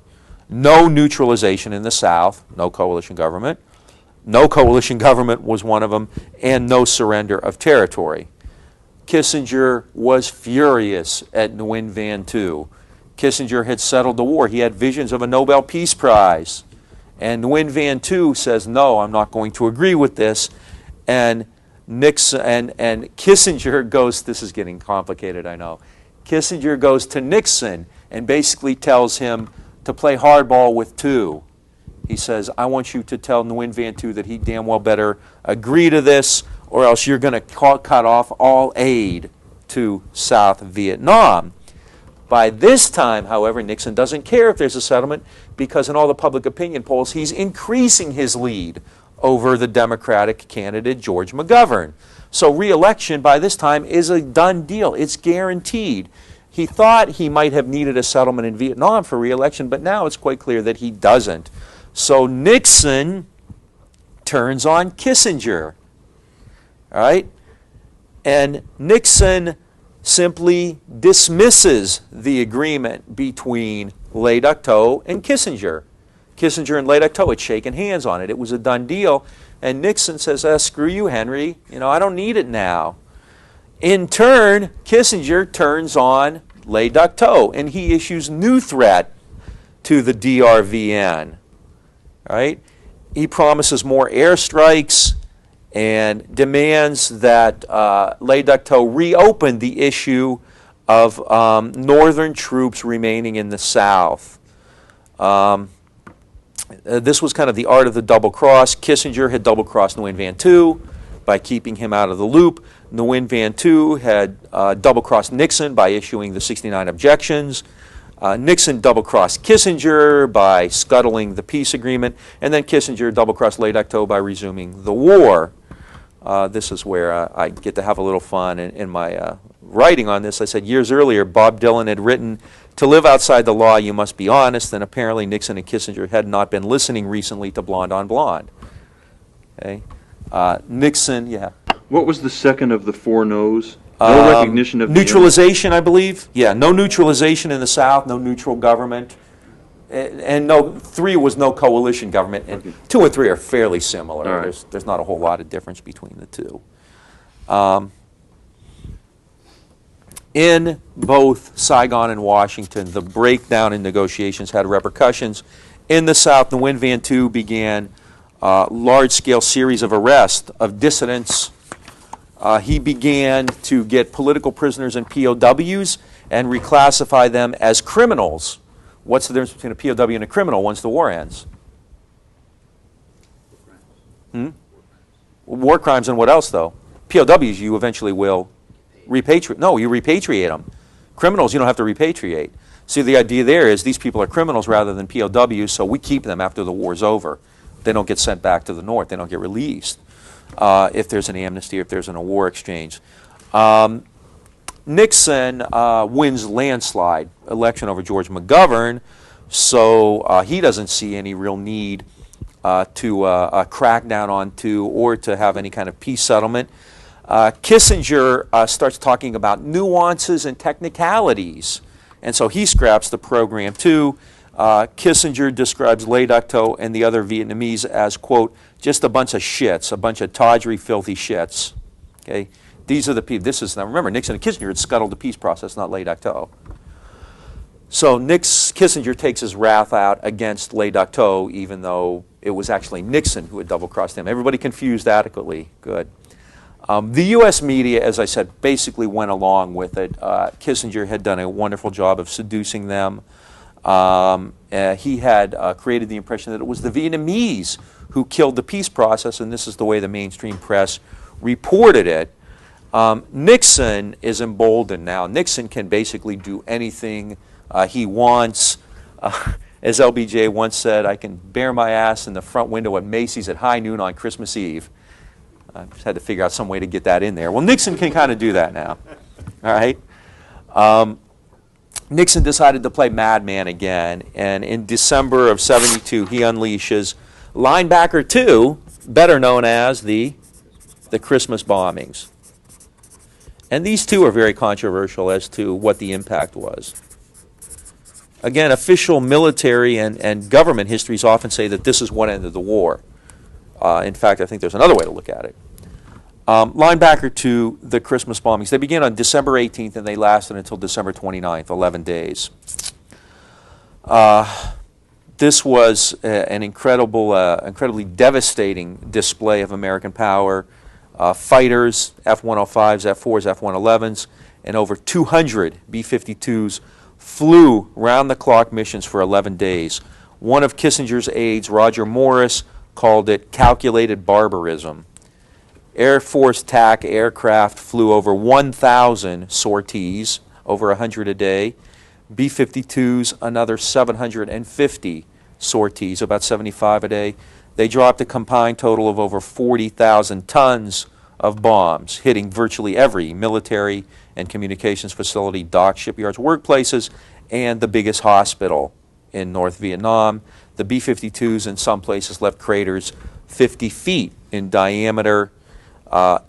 A: No neutralization in the South, no coalition government. No coalition government was one of them, and no surrender of territory. Kissinger was furious at Nguyen Van Thieu. Kissinger had settled the war. He had visions of a Nobel Peace Prize. And Nguyen Van Thieu says, no, I'm not going to agree with this. And Nixon and Kissinger goes, this is getting complicated, I know. Kissinger goes to Nixon and basically tells him to play hardball with II. He says, I want you to tell Nguyen Van Thieu that he damn well better agree to this, or else you're going to cut off all aid to South Vietnam. By this time, however, Nixon doesn't care if there's a settlement, because in all the public opinion polls, he's increasing his lead over the Democratic candidate, George McGovern. So re-election by this time is a done deal. It's guaranteed. He thought he might have needed a settlement in Vietnam for re-election, but now it's quite clear that he doesn't. So Nixon turns on Kissinger. All right? And Nixon simply dismisses the agreement between Le Duc Tho and Kissinger. Kissinger and Le Duc Tho had shaken hands on it. It was a done deal. And Nixon says, screw you, Henry. You know, I don't need it now. In turn, Kissinger turns on Le Duc Tho, and he issues new threat to the DRVN. Right? He promises more airstrikes and demands that Le Duc Tho reopen the issue of northern troops remaining in the South. This was kind of the art of the double cross. Kissinger had double crossed Nguyen Van Tu by keeping him out of the loop. Nguyen Van Tu had double crossed Nixon by issuing the 69 objections. Nixon double-crossed Kissinger by scuttling the peace agreement, and then Kissinger double-crossed Le Duc Tho by resuming the war. This is where I get to have a little fun in my writing on this. I said years earlier, Bob Dylan had written, "To live outside the law, you must be honest," and apparently Nixon and Kissinger had not been listening recently to Blonde on Blonde. Okay. Nixon, yeah.
B: What was the second of the four no's? No recognition of
A: neutralization, I believe. Yeah, no neutralization in the South, no neutral government, and no 3 was no coalition government. And okay. 2 and 3 are fairly similar. Right. There's not a whole lot of difference between the two. In both Saigon and Washington, the breakdown in negotiations had repercussions. In the South, Nguyen Van Tu began a large-scale series of arrests of dissidents. He began to get political prisoners and POWs and reclassify them as criminals. What's the difference between a POW and a criminal once the war ends? War crimes and what else, though? POWs you eventually will repatriate. No, you repatriate them. Criminals you don't have to repatriate. See, the idea there is these people are criminals rather than POWs, so we keep them after the war's over. They don't get sent back to the North. They don't get released. If there's an amnesty, if there's a war exchange. Nixon wins landslide election over George McGovern, so he doesn't see any real need to crack down onto or to have any kind of peace settlement. Kissinger starts talking about nuances and technicalities, and so he scraps the program too. Kissinger describes Le Duc Tho and the other Vietnamese as, quote, just a bunch of shits, a bunch of tawdry, filthy shits. Okay, these are the people. This is now. Remember, Nixon and Kissinger had scuttled the peace process, not Le Duc Tho. So Kissinger takes his wrath out against Le Duc Tho, even though it was actually Nixon who had double-crossed him. Everybody confused adequately. Good. The U.S. media, as I said, basically went along with it. Kissinger had done a wonderful job of seducing them. He had created the impression that it was the Vietnamese who killed the peace process, and this is the way the mainstream press reported it. Nixon is emboldened now. Nixon can basically do anything he wants. As LBJ once said, I can bear my ass in the front window at Macy's at high noon on Christmas Eve. I just had to figure out some way to get that in there. Well, Nixon can kind of do that now. All right? Nixon decided to play madman again, and in December of '72, he unleashes Linebacker 2, better known as the Christmas bombings. And these two are very controversial as to what the impact was. Again, official military and government histories often say that this is what ended the war. In fact, I think there's another way to look at it. Linebacker 2, the Christmas bombings. They began on December 18th and they lasted until December 29th, 11 days. This was an incredibly devastating display of American power. Fighters, F-105s, F-4s, F-111s, and over 200 B-52s flew round-the-clock missions for 11 days. One of Kissinger's aides, Roger Morris, called it calculated barbarism. Air Force TAC aircraft flew over 1,000 sorties, over 100 a day. B-52s, another 750 sorties, about 75 a day. They dropped a combined total of over 40,000 tons of bombs, hitting virtually every military and communications facility, docks, shipyards, workplaces, and the biggest hospital in North Vietnam. The B-52s in some places left craters 50 feet in diameter.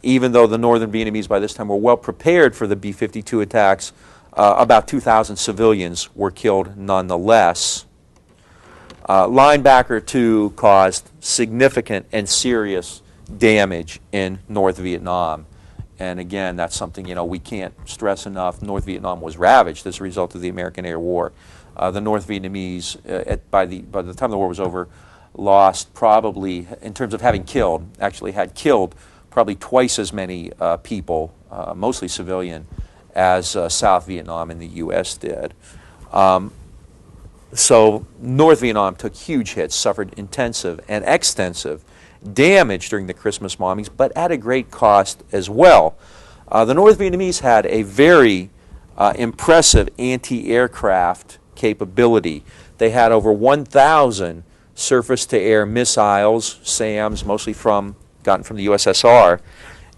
A: Even though the northern Vietnamese by this time were well prepared for the B-52 attacks, about 2,000 civilians were killed nonetheless. Linebacker 2 caused significant and serious damage in North Vietnam. And again, that's something, we can't stress enough. North Vietnam was ravaged as a result of the American air war. The North Vietnamese, by the time the war was over, lost probably, in terms of having killed, actually had killed probably twice as many people, mostly civilian, as South Vietnam and the U.S. did. So North Vietnam took huge hits, suffered intensive and extensive damage during the Christmas bombings, but at a great cost as well. The North Vietnamese had a very impressive anti-aircraft capability. They had over 1,000 surface-to-air missiles, SAMs, mostly gotten from the USSR.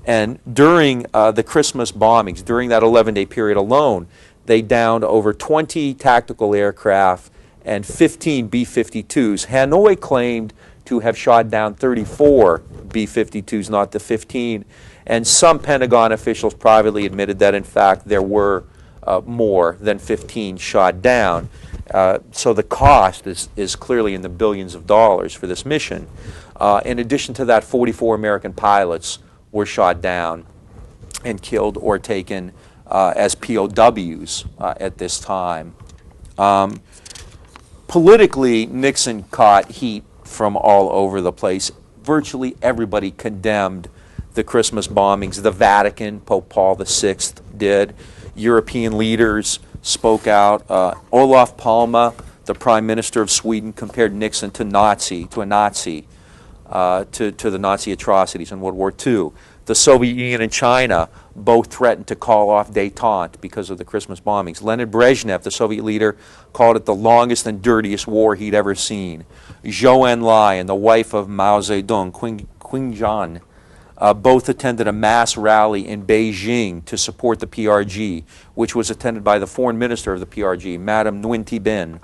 A: And during the Christmas bombings, during that 11-day period alone, they downed over 20 tactical aircraft and 15 B-52s. Hanoi claimed to have shot down 34 B-52s, not the 15. And some Pentagon officials privately admitted that, in fact, there were more than 15 shot down. So the cost is clearly in the billions of dollars for this mission. In addition to that, 44 American pilots were shot down and killed or taken as POWs at this time. Politically, Nixon caught heat from all over the place. Virtually everybody condemned the Christmas bombings. The Vatican, Pope Paul VI did. European leaders spoke out. Olof Palme, the Prime Minister of Sweden, compared Nixon to a Nazi, to the Nazi atrocities in World War II. The Soviet Union and China both threatened to call off détente because of the Christmas bombings. Leonid Brezhnev, the Soviet leader, called it the longest and dirtiest war he'd ever seen. Zhou Enlai and the wife of Mao Zedong, Qing Zhan, both attended a mass rally in Beijing to support the PRG, which was attended by the foreign minister of the PRG, Madame Nguyen Thi Binh.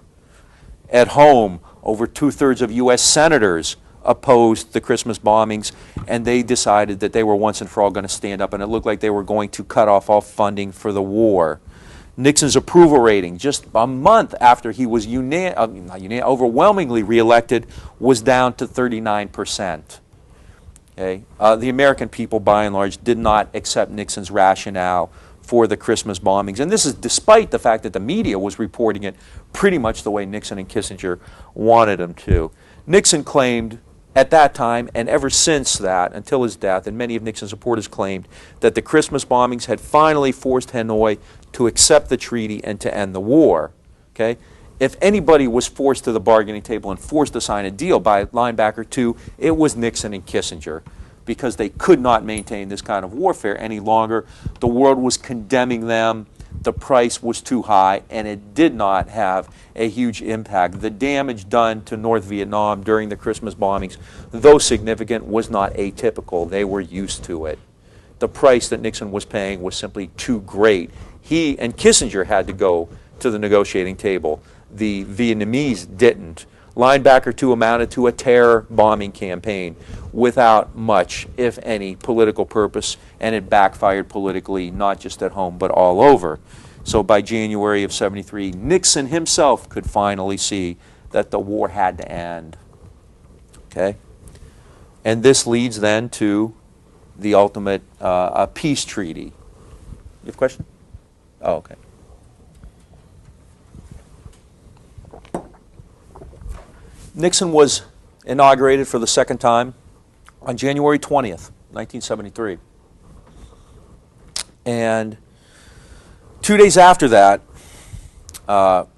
A: At home, over two-thirds of U.S. senators opposed the Christmas bombings, and they decided that they were once and for all going to stand up, and it looked like they were going to cut off all funding for the war. Nixon's approval rating, just a month after he was overwhelmingly reelected, was down to 39%. Okay? The American people, by and large, did not accept Nixon's rationale for the Christmas bombings. And this is despite the fact that the media was reporting it pretty much the way Nixon and Kissinger wanted them to. Nixon claimed at that time, and ever since that, until his death, and many of Nixon's supporters claimed, that the Christmas bombings had finally forced Hanoi to accept the treaty and to end the war. Okay? If anybody was forced to the bargaining table and forced to sign a deal by Linebacker 2, it was Nixon and Kissinger, because they could not maintain this kind of warfare any longer. The world was condemning them. The price was too high, and it did not have a huge impact. The damage done to North Vietnam during the Christmas bombings, though significant, was not atypical. They were used to it. The price that Nixon was paying was simply too great. He and Kissinger had to go to the negotiating table. The Vietnamese didn't. Linebacker 2 amounted to a terror bombing campaign without much, if any, political purpose, and it backfired politically, not just at home, but all over. So by January of '73, Nixon himself could finally see that the war had to end. Okay? And this leads then to the ultimate peace treaty. You have a question? Oh, okay. Nixon was inaugurated for the second time on January 20th, 1973. And 2 days after that,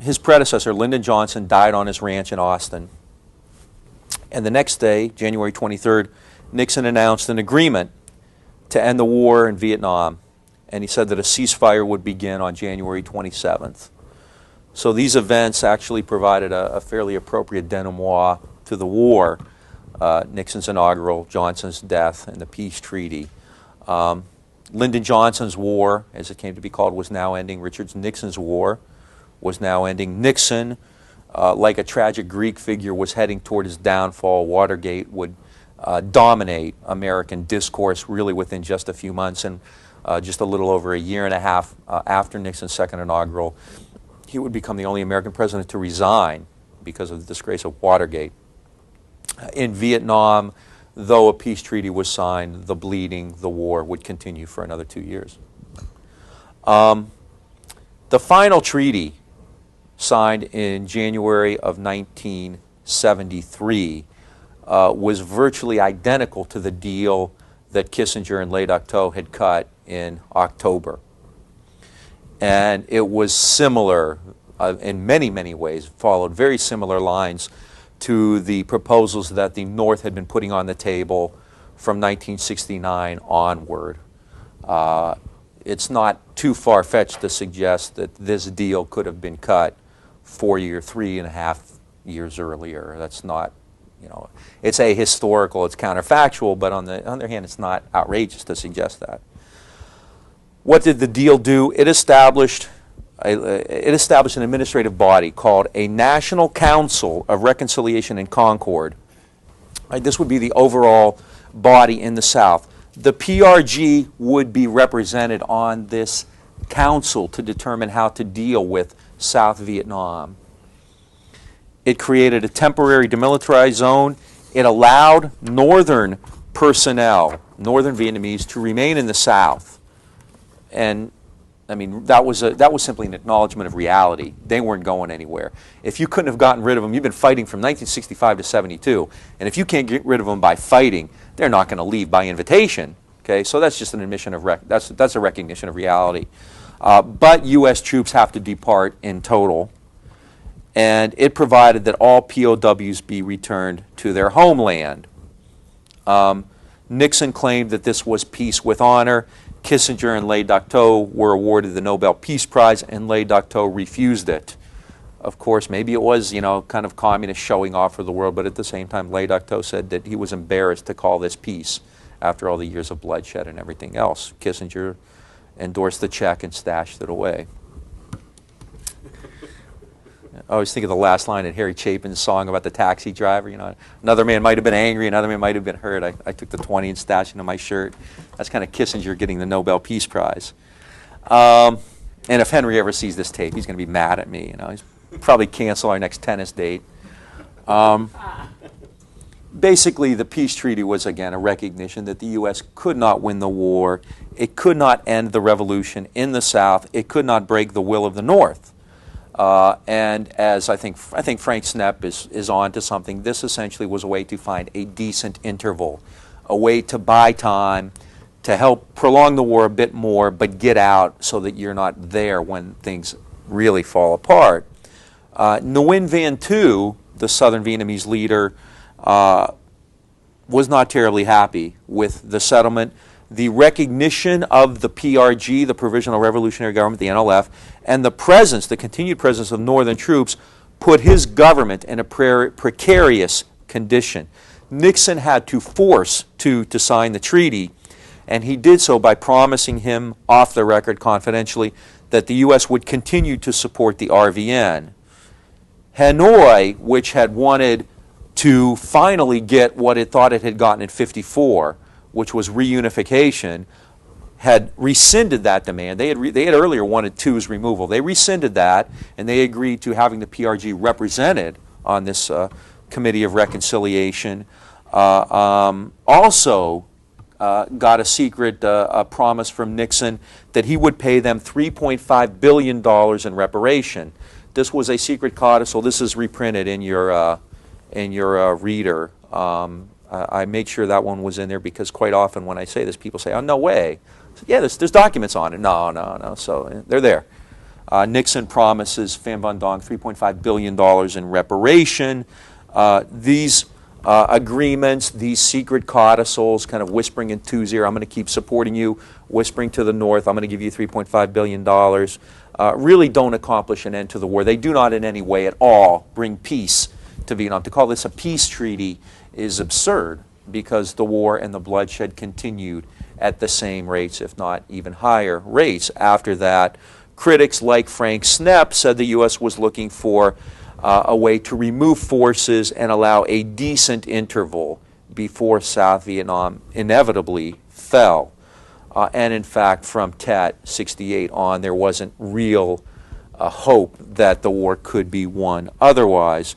A: his predecessor, Lyndon Johnson, died on his ranch in Austin. And the next day, January 23rd, Nixon announced an agreement to end the war in Vietnam. And he said that a ceasefire would begin on January 27th. So these events actually provided a fairly appropriate denouement to the war. Nixon's inaugural, Johnson's death, and the peace treaty. Lyndon Johnson's war, as it came to be called, was now ending. Richard Nixon's war was now ending. Nixon, like a tragic Greek figure, was heading toward his downfall. Watergate would dominate American discourse really within just a few months. And just a little over a year and a half after Nixon's second inaugural, he would become the only American president to resign because of the disgrace of Watergate. In Vietnam, though a peace treaty was signed, the bleeding, the war would continue for another 2 years. The final treaty, signed in January of 1973, was virtually identical to the deal that Kissinger and Le Duc Tho had cut in October. And it was similar in many, many ways, followed very similar lines to the proposals that the North had been putting on the table from 1969 onward. It's not too far-fetched to suggest that this deal could have been cut 3.5 years earlier. That's not, it's ahistorical, it's counterfactual, but on the other hand, it's not outrageous to suggest that. What did the deal do? It established an administrative body called a National Council of Reconciliation and Concord. This would be the overall body in the South. The PRG would be represented on this council to determine how to deal with South Vietnam. It created a temporary demilitarized zone. It allowed northern personnel, northern Vietnamese, to remain in the South. And I mean, that was simply an acknowledgement of reality. They weren't going anywhere. If you couldn't have gotten rid of them, you've been fighting from 1965 to 72, and if you can't get rid of them by fighting, they're not going to leave by invitation. Okay, so that's just an admission of that's a recognition of reality. But U.S. troops have to depart in total, and it provided that all POWs be returned to their homeland. Nixon claimed that this was peace with honor. Kissinger and Le Duc Tho were awarded the Nobel Peace Prize, and Le Duc Tho refused it. Of course, maybe it was, kind of communist showing off for the world, but at the same time, Le Duc Tho said that he was embarrassed to call this peace after all the years of bloodshed and everything else. Kissinger endorsed the check and stashed it away. I always think of the last line in Harry Chapin's song about the taxi driver. Another man might have been angry, another man might have been hurt. I took the 20 and stashed it in my shirt. That's kind of Kissinger getting the Nobel Peace Prize. And if Henry ever sees this tape, he's going to be mad at me. He's probably cancel our next tennis date. Basically, the peace treaty was, again, a recognition that the U.S. could not win the war. It could not end the revolution in the South. It could not break the will of the North. And as I think Frank Snepp is on to something, this essentially was a way to find a decent interval, a way to buy time, to help prolong the war a bit more, but get out so that you're not there when things really fall apart. Nguyen Van Thu, the Southern Vietnamese leader, was not terribly happy with the settlement. The recognition of the PRG, the Provisional Revolutionary Government, the NLF, and the continued presence of northern troops put his government in a precarious condition. Nixon had to force to sign the treaty, and he did so by promising him, off the record confidentially, that the U.S. would continue to support the RVN. Hanoi, which had wanted to finally get what it thought it had gotten in '54, which was reunification, had rescinded that demand. They had earlier wanted Thu's removal. They rescinded that, and they agreed to having the PRG represented on this Committee of Reconciliation. Also got a secret promise from Nixon that he would pay them $3.5 billion in reparation. This was a secret codicil. This is reprinted in your reader. I made sure that one was in there because quite often when I say this, people say, "Oh, no way." I said, yeah, there's documents on it. No. So they're there. Nixon promises Pham Van Dong $3.5 billion in reparation. These agreements, these secret codicils, kind of whispering in Thu's ear, I'm going to keep supporting you, whispering to the North, I'm going to give you $3.5 billion, really don't accomplish an end to the war. They do not in any way at all bring peace to Vietnam. To call this a peace treaty is absurd because the war and the bloodshed continued at the same rates, if not even higher rates. After that, critics like Frank Snepp said the U.S. was looking for a way to remove forces and allow a decent interval before South Vietnam inevitably fell. And in fact, from Tet 68 on, there wasn't real hope that the war could be won otherwise.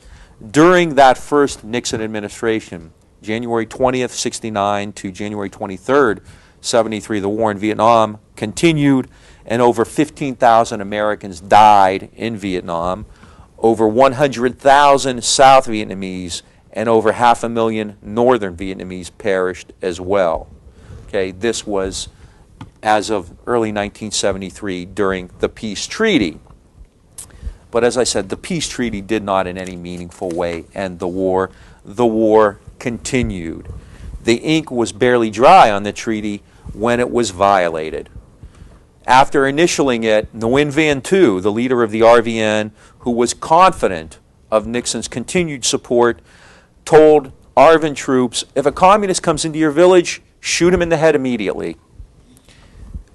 A: During that first Nixon administration, January 20th, 69 to January 23rd, 73, the war in Vietnam continued, and over 15,000 Americans died in Vietnam, over 100,000 South Vietnamese, and over 500,000 Northern Vietnamese perished as well. Okay, this was as of early 1973 during the peace treaty. But as I said, the peace treaty did not in any meaningful way end the war. The war continued. The ink was barely dry on the treaty when it was violated. After initialing it, Nguyen Van Tu, the leader of the RVN, who was confident of Nixon's continued support, told RVN troops, if a communist comes into your village, shoot him in the head immediately.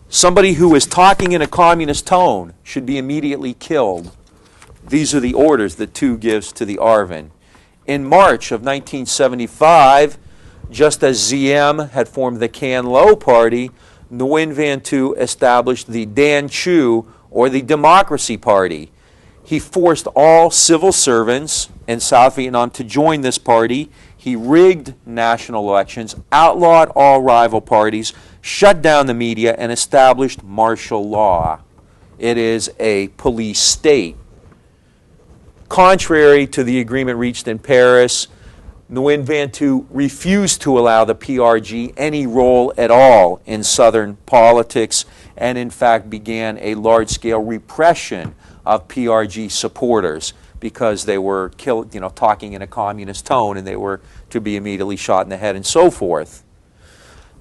A: Somebody who is talking in a communist tone should be immediately killed. These are the orders that Tu gives to the RVN. In March of 1975, just as ZM had formed the Can Lo Party, Nguyen Van Tu established the Dan Chu, or the Democracy Party. He forced all civil servants in South Vietnam to join this party. He rigged national elections, outlawed all rival parties, shut down the media, and established martial law. It is a police state. Contrary to the agreement reached in Paris, Nguyen Van Tu refused to allow the PRG any role at all in Southern politics, and in fact began a large-scale repression of PRG supporters because they were talking in a communist tone, and they were to be immediately shot in the head and so forth.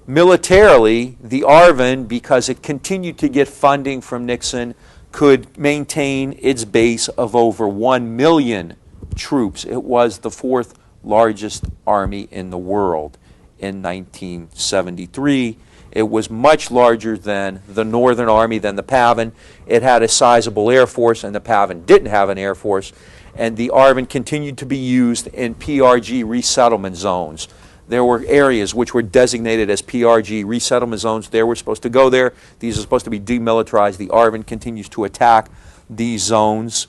A: Militarily, the RVN, because it continued to get funding from Nixon, could maintain its base of over 1 million troops. It was the fourth largest army in the world in 1973. It was much larger than the Northern Army, than the PAVN. It had a sizable air force, and the PAVN didn't have an air force. And the RVN continued to be used in PRG resettlement zones. There were areas which were designated as PRG resettlement zones. They were supposed to go there. These are supposed to be demilitarized. The RVN continues to attack these zones.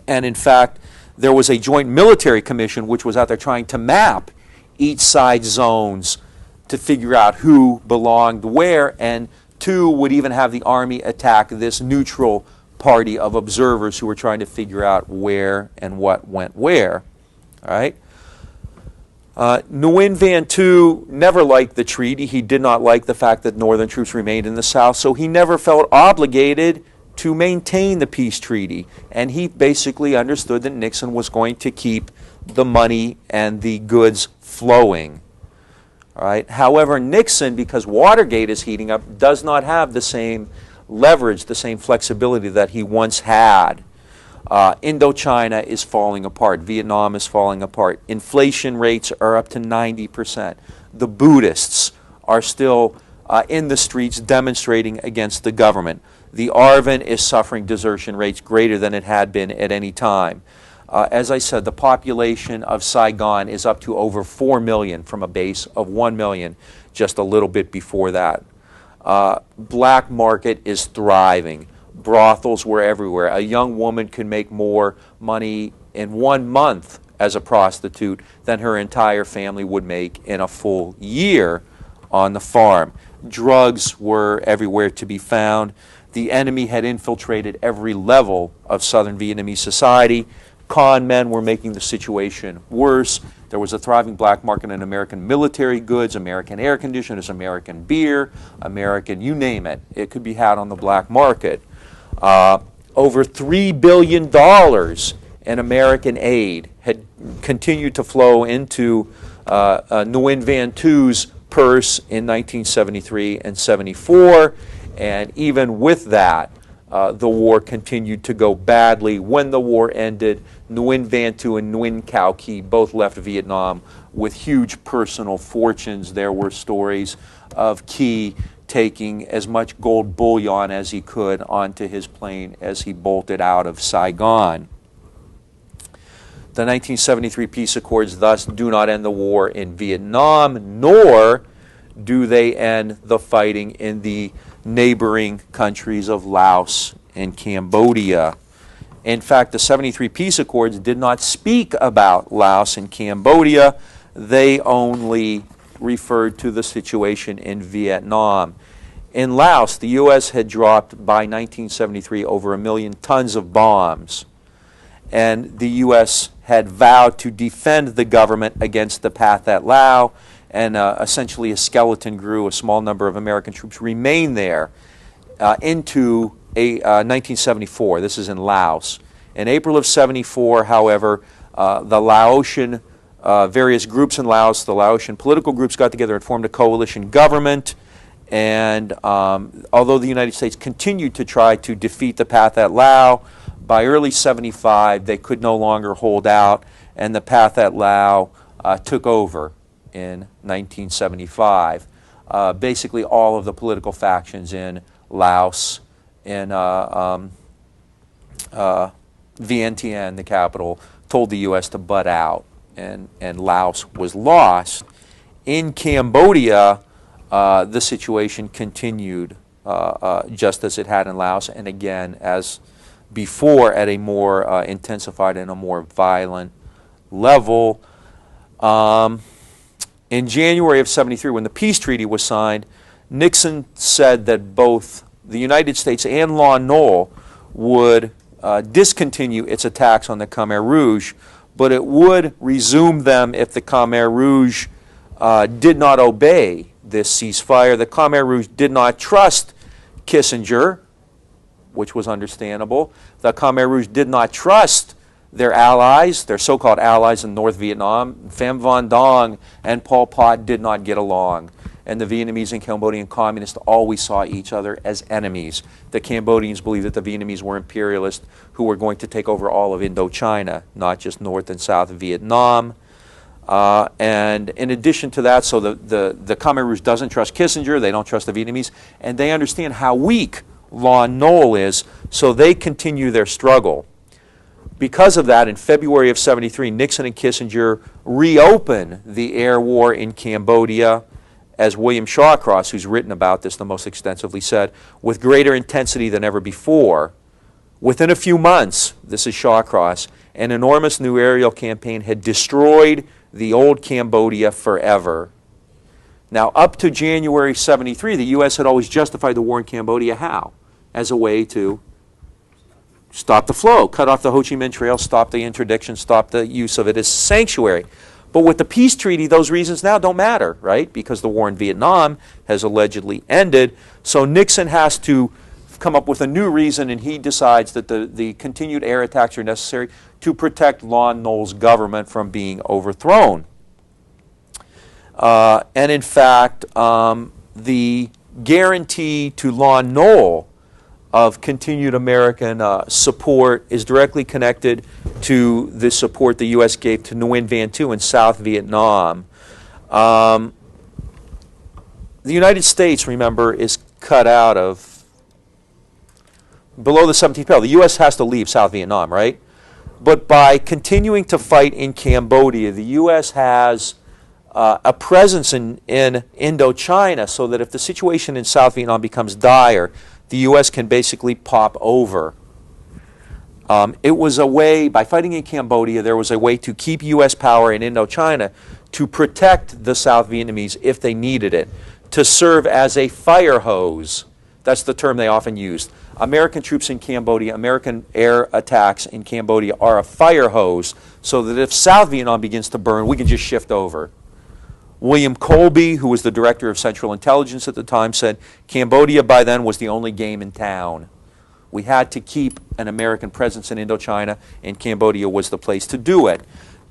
A: And in fact, there was a joint military commission which was out there trying to map each side's zones to figure out who belonged where, and two would even have the Army attack this neutral party of observers who were trying to figure out where and what went where. All right? Nguyen Van Tu never liked the treaty. He did not like the fact that Northern troops remained in the South, so he never felt obligated to maintain the peace treaty. And he basically understood that Nixon was going to keep the money and the goods flowing. All right? However, Nixon, because Watergate is heating up, does not have the same leverage, the same flexibility that he once had. Indochina is falling apart. Vietnam is falling apart. Inflation rates are up to 90%. The Buddhists are still in the streets demonstrating against the government. The RVN is suffering desertion rates greater than it had been at any time. As I said, the population of Saigon is up to over 4 million from a base of 1 million just a little bit before that. Black market is thriving. Brothels were everywhere. A young woman could make more money in 1 month as a prostitute than her entire family would make in a full year on the farm. Drugs were everywhere to be found. The enemy had infiltrated every level of Southern Vietnamese society. Con men were making the situation worse. There was a thriving black market in American military goods, American air conditioners, American beer, American, you name it. It could be had on the black market. Over $3 billion in American aid had continued to flow into Nguyen Van Tu's purse in 1973 and 74, and even with that, the war continued to go badly. When the war ended, Nguyen Van Tu and Nguyen Cao Ky both left Vietnam with huge personal fortunes. There were stories of Ky taking as much gold bullion as he could onto his plane as he bolted out of Saigon. The 1973 peace accords thus do not end the war in Vietnam, nor do they end the fighting in the neighboring countries of Laos and Cambodia. In fact, the 73 peace accords did not speak about Laos and Cambodia. They only referred to the situation in Vietnam. In Laos, the U.S. had dropped by 1973 over 1 million tons of bombs, and the U.S. had vowed to defend the government against the Pathet Lao, and essentially a skeleton grew. A small number of American troops remained there into 1974. This is in Laos. In April of 74, however, the Laotian, various groups in Laos, the Laotian political groups got together and formed a coalition government. And although the United States continued to try to defeat the Pathet Lao, by early 75 they could no longer hold out, and the Pathet Lao took over in 1975. Basically all of the political factions in Laos, in Vientiane, the capital, told the U.S. to butt out, and Laos was lost. In Cambodia, the situation continued just as it had in Laos, and again, as before, at a more intensified and a more violent level. In January of 73, when the peace treaty was signed, Nixon said that both the United States and Lon Nol would discontinue its attacks on the Khmer Rouge, but it would resume them if the Khmer Rouge did not obey this ceasefire. The Khmer Rouge did not trust Kissinger, which was understandable. The Khmer Rouge did not trust their allies, their so-called allies in North Vietnam. Pham Van Dong and Pol Pot did not get along, and the Vietnamese and Cambodian communists always saw each other as enemies. The Cambodians believed that the Vietnamese were imperialists who were going to take over all of Indochina, not just North and South Vietnam. And in addition to that, so the Khmer Rouge doesn't trust Kissinger, they don't trust the Vietnamese, and they understand how weak Lon Nol is, so they continue their struggle. Because of that, in February of 73, Nixon and Kissinger reopen the air war in Cambodia, as William Shawcross, who's written about this the most extensively, said, with greater intensity than ever before. Within a few months, this is Shawcross, an enormous new aerial campaign had destroyed the old Cambodia forever. Now, up to January 73, the U.S. had always justified the war in Cambodia. How? As a way to stop the flow, cut off the Ho Chi Minh Trail, stop the interdiction, stop the use of it as sanctuary. But with the peace treaty, those reasons now don't matter, right? Because the war in Vietnam has allegedly ended. So Nixon has to come up with a new reason, and he decides that the continued air attacks are necessary to protect Lon Nol's government from being overthrown. And in fact, the guarantee to Lon Nol of continued American support is directly connected to the support the U.S. gave to Nguyen Van Thu in South Vietnam. The United States, remember, is cut out of below the 17th parallel. The U.S. has to leave South Vietnam, right? But by continuing to fight in Cambodia, the U.S. has a presence in Indochina, so that if the situation in South Vietnam becomes dire, the U.S. can basically pop over. It was a way, by fighting in Cambodia, there was a way to keep U.S. power in Indochina to protect the South Vietnamese if they needed it, to serve as a fire hose. That's the term they often used. American troops in Cambodia, American air attacks in Cambodia are a fire hose, so that if South Vietnam begins to burn, we can just shift over. William Colby, who was the director of Central Intelligence at the time, said Cambodia by then was the only game in town. We had to keep an American presence in Indochina, and Cambodia was the place to do it.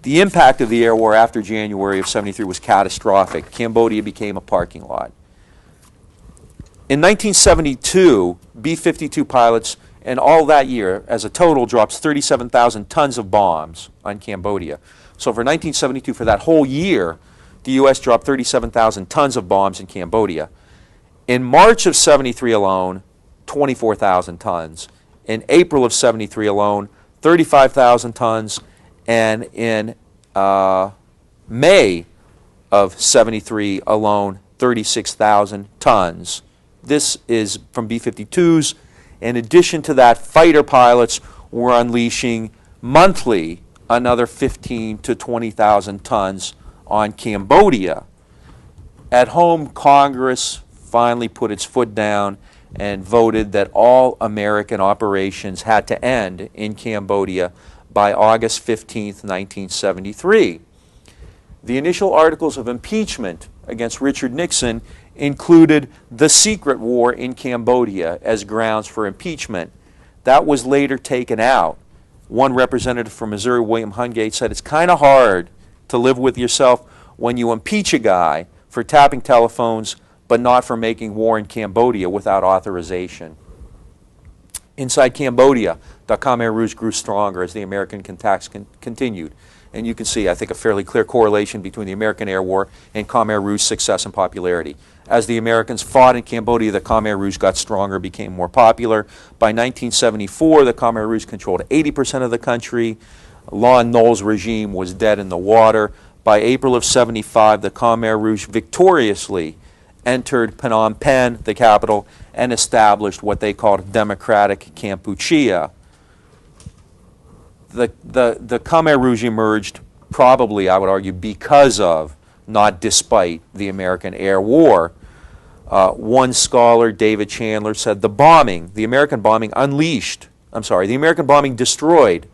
A: The impact of the air war after January of 73 was catastrophic. Cambodia became a parking lot. In 1972, B-52 pilots, and all that year, as a total, drops 37,000 tons of bombs on Cambodia. So for 1972, for that whole year, the U.S. dropped 37,000 tons of bombs in Cambodia. In March of 73 alone, 24,000 tons. In April of 73 alone, 35,000 tons. And in May of 73 alone, 36,000 tons. This is from B-52s. In addition to that, fighter pilots were unleashing monthly another 15 to 20,000 tons on Cambodia. At home, Congress finally put its foot down and voted that all American operations had to end in Cambodia by August 15th, 1973. The initial articles of impeachment against Richard Nixon included the secret war in Cambodia as grounds for impeachment. That was later taken out. One representative from Missouri, William Hungate, said it's kind of hard to live with yourself when you impeach a guy for tapping telephones but not for making war in Cambodia without authorization. Inside Cambodia, the Khmer Rouge grew stronger as the American attacks continued. And you can see, I think, a fairly clear correlation between the American Air War and Khmer Rouge's success and popularity. As the Americans fought in Cambodia, the Khmer Rouge got stronger, became more popular. By 1974, the Khmer Rouge controlled 80% of the country. Lon Nol's regime was dead in the water. By April of 75, the Khmer Rouge victoriously entered Phnom Penh, the capital, and established what they called Democratic Kampuchea. The Khmer Rouge emerged probably, I would argue, because of, not despite, the American Air War. One scholar, David Chandler, said the American bombing destroyed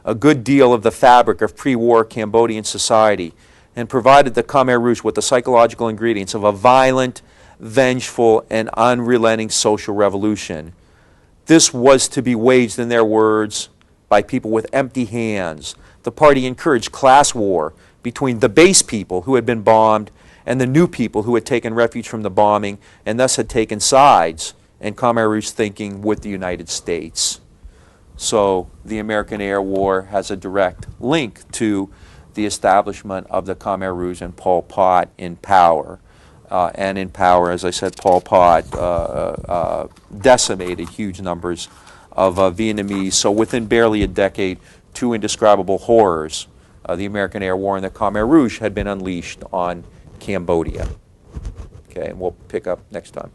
A: a good deal of the fabric of pre-war Cambodian society and provided the Khmer Rouge with the psychological ingredients of a violent, vengeful, and unrelenting social revolution. This was to be waged, in their words, by people with empty hands. The party encouraged class war between the base people who had been bombed and the new people who had taken refuge from the bombing and thus had taken sides in Khmer Rouge thinking with the United States. So the American Air War has a direct link to the establishment of the Khmer Rouge and Pol Pot in power. And in power, as I said, Pol Pot decimated huge numbers of Vietnamese. So within barely a decade, two indescribable horrors, the American Air War and the Khmer Rouge, had been unleashed on Cambodia. Okay, and we'll pick up next time.